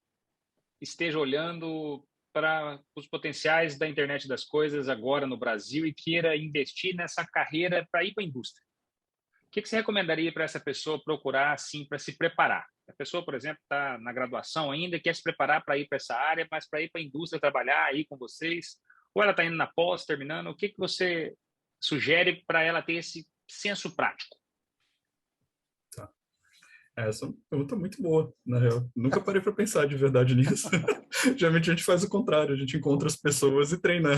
esteja olhando para os potenciais da internet das coisas agora no Brasil e queira investir nessa carreira para ir para a indústria. O que você recomendaria para essa pessoa procurar, assim, para se preparar? A pessoa, por exemplo, está na graduação ainda, quer se preparar para ir para essa área, mas para ir para a indústria trabalhar aí com vocês, ou ela está indo na pós, terminando, o que você sugere para ela ter esse senso prático? Essa é uma pergunta muito boa, na real. Nunca parei para pensar de verdade nisso. Geralmente a gente faz o contrário, a gente encontra as pessoas e treina.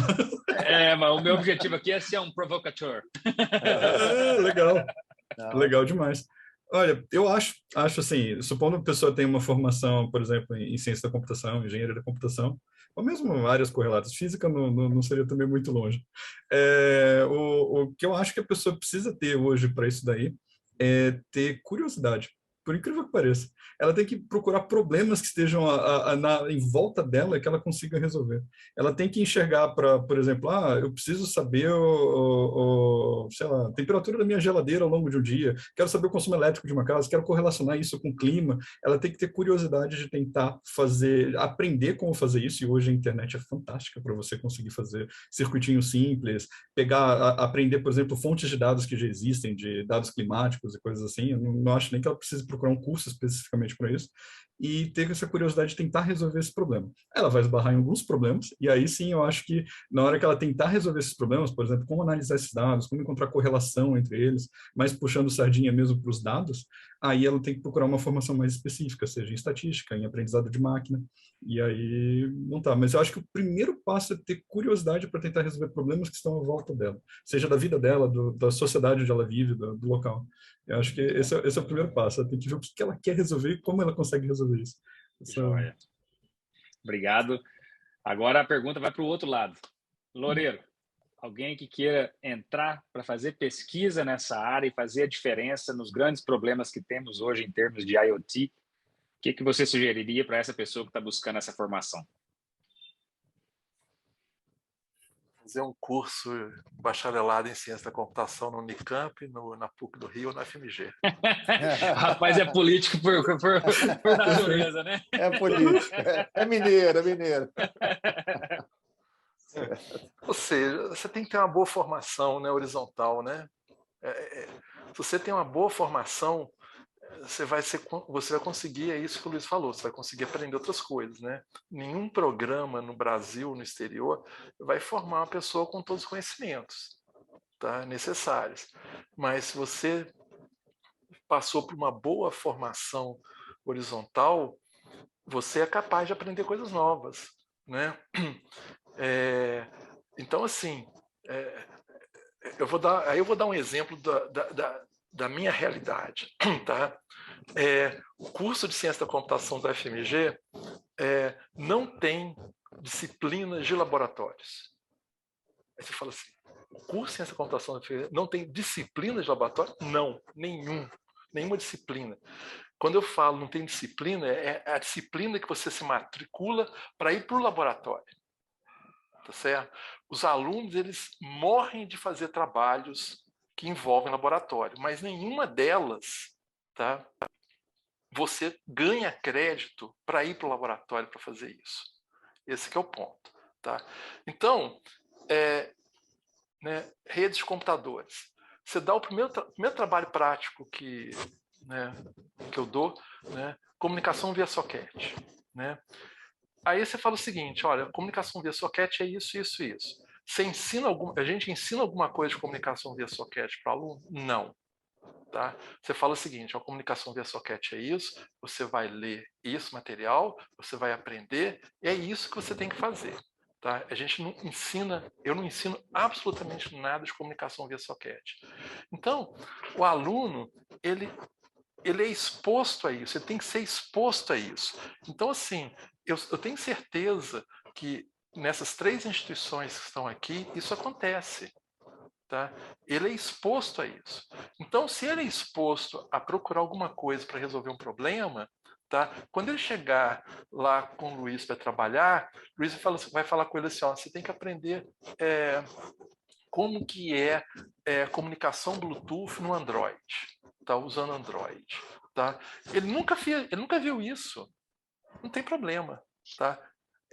Mas o meu objetivo aqui é ser um provocateur. Legal. Legal demais. Olha, eu acho assim, supondo que a pessoa tem uma formação, por exemplo, em ciência da computação, engenharia da computação, ou mesmo áreas correlatas, física não seria também muito longe. O que eu acho que a pessoa precisa ter hoje para isso daí é ter curiosidade. Por incrível que pareça. Ela tem que procurar problemas que estejam em volta dela e que ela consiga resolver. Ela tem que enxergar por exemplo, eu preciso saber sei lá, a temperatura da minha geladeira ao longo de um dia, quero saber o consumo elétrico de uma casa, quero correlacionar isso com o clima. Ela tem que ter curiosidade de tentar aprender como fazer isso, e hoje a internet é fantástica para você conseguir fazer circuitinhos simples, aprender, por exemplo, fontes de dados que já existem, de dados climáticos e coisas assim. Eu não acho nem que ela precise procurar um curso especificamente para isso, e ter essa curiosidade de tentar resolver esse problema. Ela vai esbarrar em alguns problemas, e aí sim eu acho que na hora que ela tentar resolver esses problemas, por exemplo, como analisar esses dados, como encontrar correlação entre eles, mas puxando sardinha mesmo para os dados, aí ela tem que procurar uma formação mais específica, seja em estatística, em aprendizado de máquina, e aí montar. Mas eu acho que o primeiro passo é ter curiosidade para tentar resolver problemas que estão à volta dela, seja da vida dela, da sociedade onde ela vive, do local. Eu acho que esse é o primeiro passo. Ela tem que ver o que ela quer resolver e como ela consegue resolver isso. Joia. Obrigado. Agora a pergunta vai para o outro lado. Loureiro, alguém que queira entrar para fazer pesquisa nessa área e fazer a diferença nos grandes problemas que temos hoje em termos de IoT, o que você sugeriria para essa pessoa que está buscando essa formação? Fazer um curso bacharelado em ciência da computação no Unicamp, na PUC do Rio ou na FMG. Rapaz, é político por natureza, né? É político. É mineiro, é mineiro. Ou seja, você tem que ter uma boa formação, né, horizontal, né? Se você tem uma boa formação, você vai conseguir, é isso que o Luiz falou, você vai conseguir aprender outras coisas, né? Nenhum programa no Brasil, no exterior, vai formar uma pessoa com todos os conhecimentos, tá, necessários. Mas se você passou por uma boa formação horizontal, você é capaz de aprender coisas novas, né? Então, assim, eu vou dar um exemplo da minha realidade, tá? O curso de ciência da computação da FMG não tem disciplinas de laboratórios. Aí você fala assim, o curso de ciência da computação da FMG não tem disciplinas de laboratório? Não, nenhuma disciplina. Quando eu falo não tem disciplina, é a disciplina que você se matricula para ir para o laboratório. Tá certo? Os alunos, eles morrem de fazer trabalhos que envolvem laboratório, mas nenhuma delas, tá, você ganha crédito para ir para o laboratório para fazer isso. Esse que é o ponto. Tá? Então, né, redes de computadores. Você dá o primeiro trabalho prático que eu dou, né, comunicação via socket. Né? Aí você fala o seguinte, olha, comunicação via socket é isso, isso, isso. A gente ensina alguma coisa de comunicação via socket para o aluno? Não. Tá? Você fala o seguinte, a comunicação via socket é isso, você vai ler esse material, você vai aprender, e é isso que você tem que fazer. Tá? A gente não ensina, eu não ensino absolutamente nada de comunicação via socket. Então, o aluno, ele é exposto a isso, ele tem que ser exposto a isso. Então, assim, eu tenho certeza que nessas 3 instituições que estão aqui, isso acontece. Tá? Ele é exposto a isso. Então, se ele é exposto a procurar alguma coisa para resolver um problema, tá? Quando ele chegar lá com o Luiz para trabalhar, o Luiz vai falar com ele assim, ó, você tem que aprender como que é comunicação Bluetooth no Android, tá? Usando Android. Tá? Ele nunca viu isso. Não tem problema. Tá?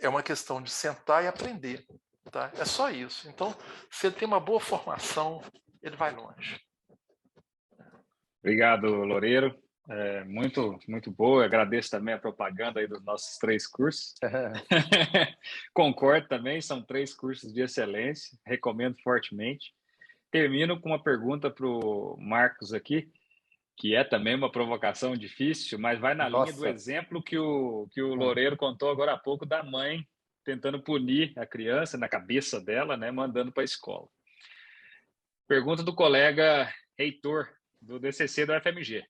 É uma questão de sentar e aprender. Tá? É só isso. Então, se ele tem uma boa formação, ele vai longe. Obrigado, Loureiro. Muito, muito boa. Agradeço também a propaganda aí dos nossos 3 cursos. Concordo também, são 3 cursos de excelência. Recomendo fortemente. Termino com uma pergunta para o Marcos aqui, que é também uma provocação difícil, mas vai na linha do exemplo que o Loureiro contou agora há pouco da mãe tentando punir a criança na cabeça dela, né, mandando para a escola. Pergunta do colega Heitor, do DCC do FMG.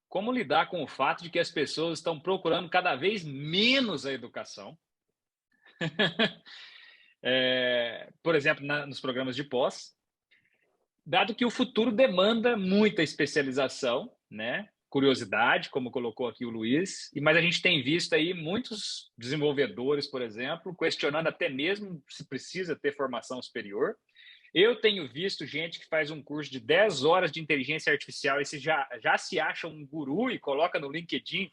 Como lidar com o fato de que as pessoas estão procurando cada vez menos a educação? Por exemplo, nos programas de pós, dado que o futuro demanda muita especialização, né? Curiosidade, como colocou aqui o Luiz, mas a gente tem visto aí muitos desenvolvedores, por exemplo, questionando até mesmo se precisa ter formação superior. Eu tenho visto gente que faz um curso de 10 horas de inteligência artificial e já se acha um guru e coloca no LinkedIn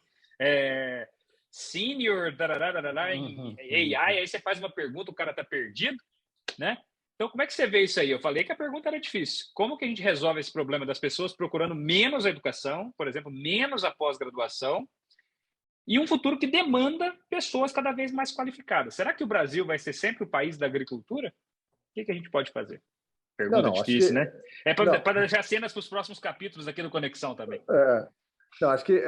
senior em AI, aí você faz uma pergunta, o cara está perdido, né? Então, como é que você vê isso aí? Eu falei que a pergunta era difícil. Como que a gente resolve esse problema das pessoas procurando menos a educação, por exemplo, menos a pós-graduação, e um futuro que demanda pessoas cada vez mais qualificadas? Será que o Brasil vai ser sempre o país da agricultura? O que a gente pode fazer? Pergunta difícil, né? É para deixar cenas para os próximos capítulos aqui do Conexão também. Não, acho que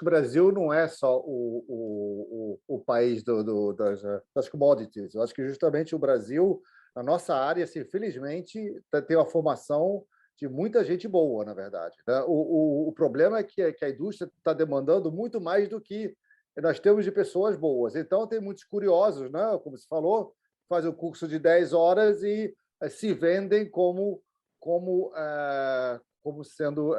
o Brasil não é só o país das commodities. Eu acho que justamente o Brasil, na nossa área, assim, felizmente, tem uma formação de muita gente boa, na verdade. O problema é que a indústria está demandando muito mais do que nós temos de pessoas boas. Então, tem muitos curiosos, né? Como se falou, fazem o curso de 10 horas e se vendem como sendo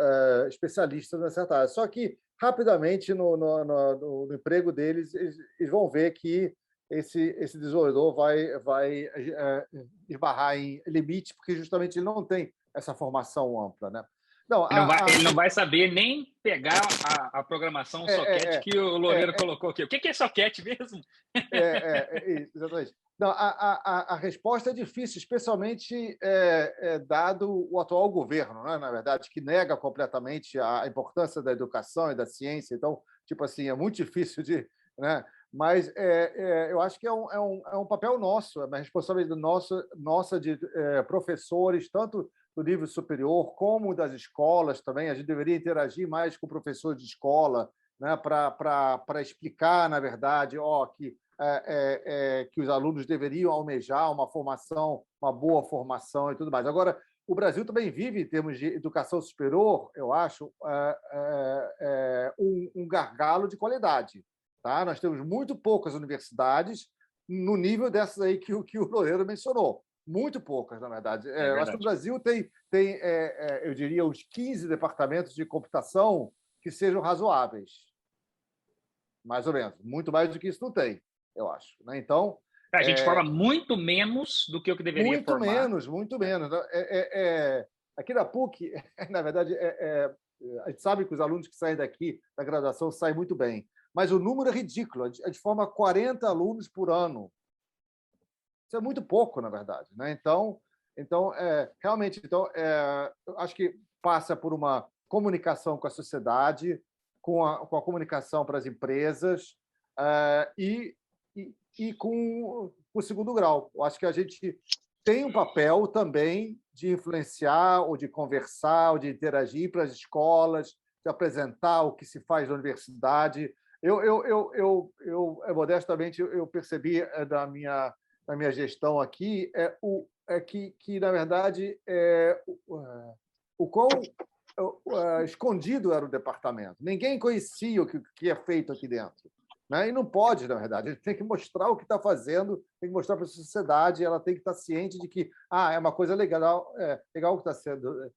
especialistas nessa área. Só que, rapidamente, no emprego deles, eles vão ver que esse desenvolvedor vai esbarrar em limite, porque justamente ele não tem essa formação ampla, né? Não, ele não vai saber nem pegar a programação socket que o Loureiro colocou aqui. O que é socket mesmo? Exatamente. Não, a resposta é difícil, especialmente dado o atual governo, né, na verdade, que nega completamente a importância da educação e da ciência. Então, tipo assim, é muito difícil de... Né? Mas eu acho que é um papel nosso, é uma responsabilidade nossa de professores, tanto do nível superior como das escolas também. A gente deveria interagir mais com o professor de escola, né, para explicar, na verdade, que os alunos deveriam almejar uma formação, uma boa formação e tudo mais. Agora, o Brasil também vive, em termos de educação superior, eu acho, um gargalo de qualidade. Tá? Nós temos muito poucas universidades no nível dessas aí que o Loureiro mencionou. Muito poucas, na verdade. Eu acho que o Brasil tem eu diria, uns 15 departamentos de computação que sejam razoáveis. Mais ou menos. Muito mais do que isso não tem, eu acho. Né? Então, a gente forma muito menos do que o que deveria formar. Muito menos. Aqui na PUC, na verdade, a gente sabe que os alunos que saem daqui da graduação saem muito bem, mas o número é ridículo. A gente forma 40 alunos por ano. Isso é muito pouco, na verdade. Né? Então, realmente, eu acho que passa por uma comunicação com a sociedade, com a comunicação para as empresas e com o segundo grau. Eu acho que a gente tem um papel também de influenciar, ou de conversar, ou de interagir para as escolas, de apresentar o que se faz na universidade. Modestamente, eu percebi da minha gestão aqui que, na verdade, o quão escondido era o departamento. Ninguém conhecia o que é feito aqui dentro. Né? E não pode, na verdade. Ele tem que mostrar o que está fazendo, tem que mostrar para a sociedade, ela tem que estar ciente de que é uma coisa legal o que está sendo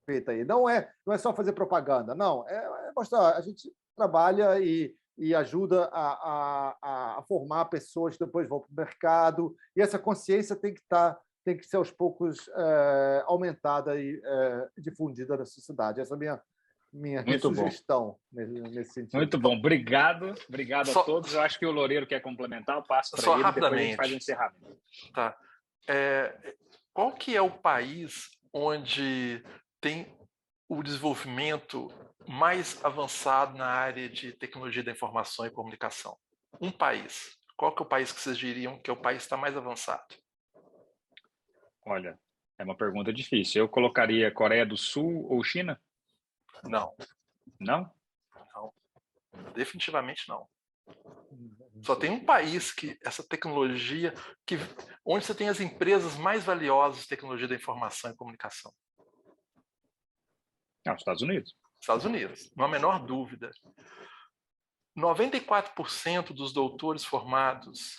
feito aí. Não é só fazer propaganda, não. É mostrar. A gente trabalha e ajuda a formar pessoas que depois vão para o mercado, e essa consciência tem que ser aos poucos aumentada e difundida na sociedade. Essa é a minha sugestão nesse sentido. Muito bom. Obrigado a todos. Eu acho que o Loureiro quer complementar, eu passo para ele, depois a gente faz o encerramento. Tá. Qual que é o país onde tem o desenvolvimento mais avançado na área de tecnologia da informação e comunicação? Um país. Qual que é o país que vocês diriam que é o país que está mais avançado? Olha, é uma pergunta difícil. Eu colocaria Coreia do Sul ou China? Não. Não? Não. Definitivamente não. Só tem um país que essa tecnologia, onde você tem as empresas mais valiosas de tecnologia da informação e comunicação. Os Estados Unidos. Estados Unidos, não há a menor dúvida. 94% dos doutores formados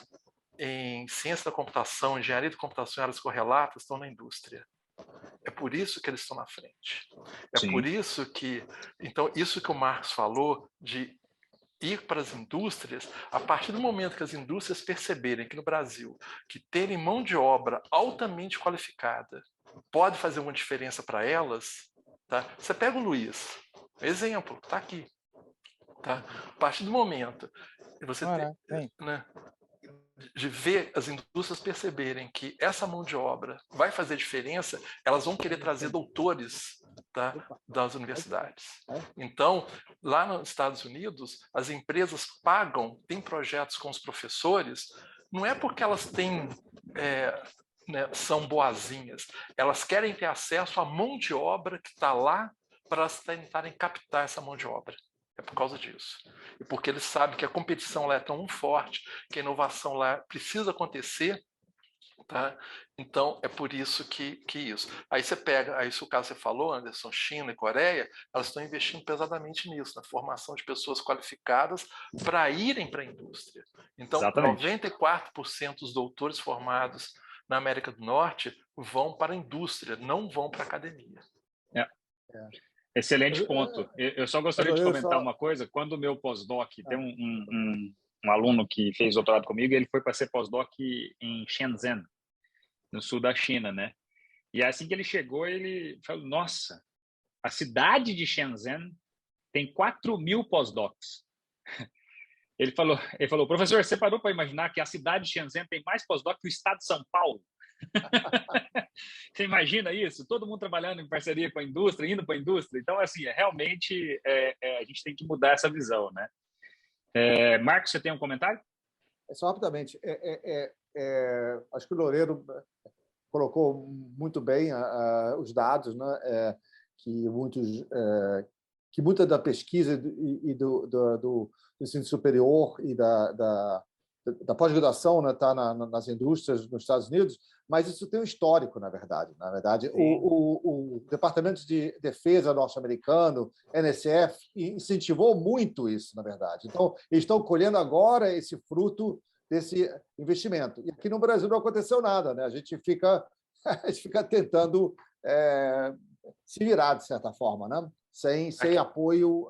em ciência da computação, engenharia de computação e áreas correlatas estão na indústria. por isso que eles estão na frente. É Sim. por isso que... Então, isso que o Marcos falou de ir para as indústrias, a partir do momento que as indústrias perceberem que no Brasil, que terem mão de obra altamente qualificada pode fazer uma diferença para elas, tá? Você pega o Luiz, exemplo, está aqui. Tá? A partir do momento que você tem, né, de ver as indústrias perceberem que essa mão de obra vai fazer diferença, elas vão querer trazer doutores, tá, das universidades. Então, lá nos Estados Unidos, as empresas têm projetos com os professores, não é porque elas têm, né, são boazinhas, elas querem ter acesso à mão de obra que está lá para elas tentarem captar essa mão de obra. É por causa disso. E porque eles sabem que a competição lá é tão forte, que a inovação lá precisa acontecer, tá? Então, é por isso que isso. Aí você pega, aí se o caso você falou, Anderson, China e Coreia, elas estão investindo pesadamente nisso, na formação de pessoas qualificadas para irem para a indústria. Então, Exatamente. 94% dos doutores formados na América do Norte vão para a indústria, não vão para a academia. Excelente ponto. Eu só gostaria de comentar uma coisa. Quando o meu pós-doc, tem um aluno que fez doutorado comigo, ele foi para ser pós-doc em Shenzhen, no sul da China, né? E assim que ele chegou, ele falou, nossa, a cidade de Shenzhen tem 4.000 pós-docs. Ele falou, professor, você parou para imaginar que a cidade de Shenzhen tem mais pós-doc que o estado de São Paulo? Você imagina isso? Todo mundo trabalhando em parceria com a indústria, indo para a indústria. Então, assim, realmente a gente tem que mudar essa visão, né? Marcos, você tem um comentário? Só rapidamente. Acho que o Loureiro colocou muito bem os dados, né? Que muita da pesquisa e do ensino superior e da pós-graduação está nas indústrias nos Estados Unidos, mas isso tem um histórico, na verdade. O Departamento de Defesa norte-americano, NSF, incentivou muito isso, na verdade. Então, eles estão colhendo agora esse fruto desse investimento. E aqui no Brasil não aconteceu nada, né? A gente fica tentando se virar, de certa forma, né? Sem apoio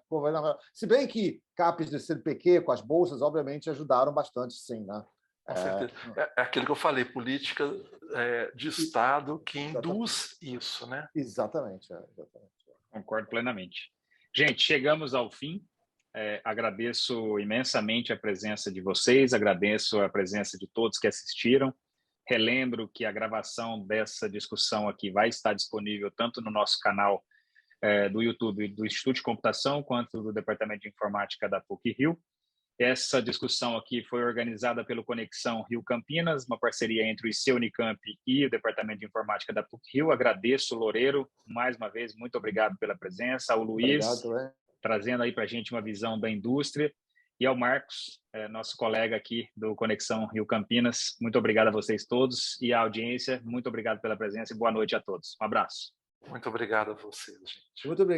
governamental. Se bem que CAPES do CNPq, com as bolsas, obviamente, ajudaram bastante, sim. Né? Com certeza. É aquilo que eu falei, política de Estado que induz isso. Né? Exatamente. Concordo plenamente. Gente, chegamos ao fim. Agradeço imensamente a presença de vocês, agradeço a presença de todos que assistiram. Relembro que a gravação dessa discussão aqui vai estar disponível tanto no nosso canal do YouTube do Instituto de Computação, quanto do Departamento de Informática da PUC-Rio. Essa discussão aqui foi organizada pelo Conexão Rio Campinas, uma parceria entre o IC Unicamp e o Departamento de Informática da PUC-Rio. Agradeço, Loureiro, mais uma vez, muito obrigado pela presença. Ao Luiz, trazendo aí para a gente uma visão da indústria. E ao Marcos, nosso colega aqui do Conexão Rio Campinas. Muito obrigado a vocês todos e à audiência. Muito obrigado pela presença e boa noite a todos. Um abraço. Muito obrigado a vocês, gente. Muito obrigado.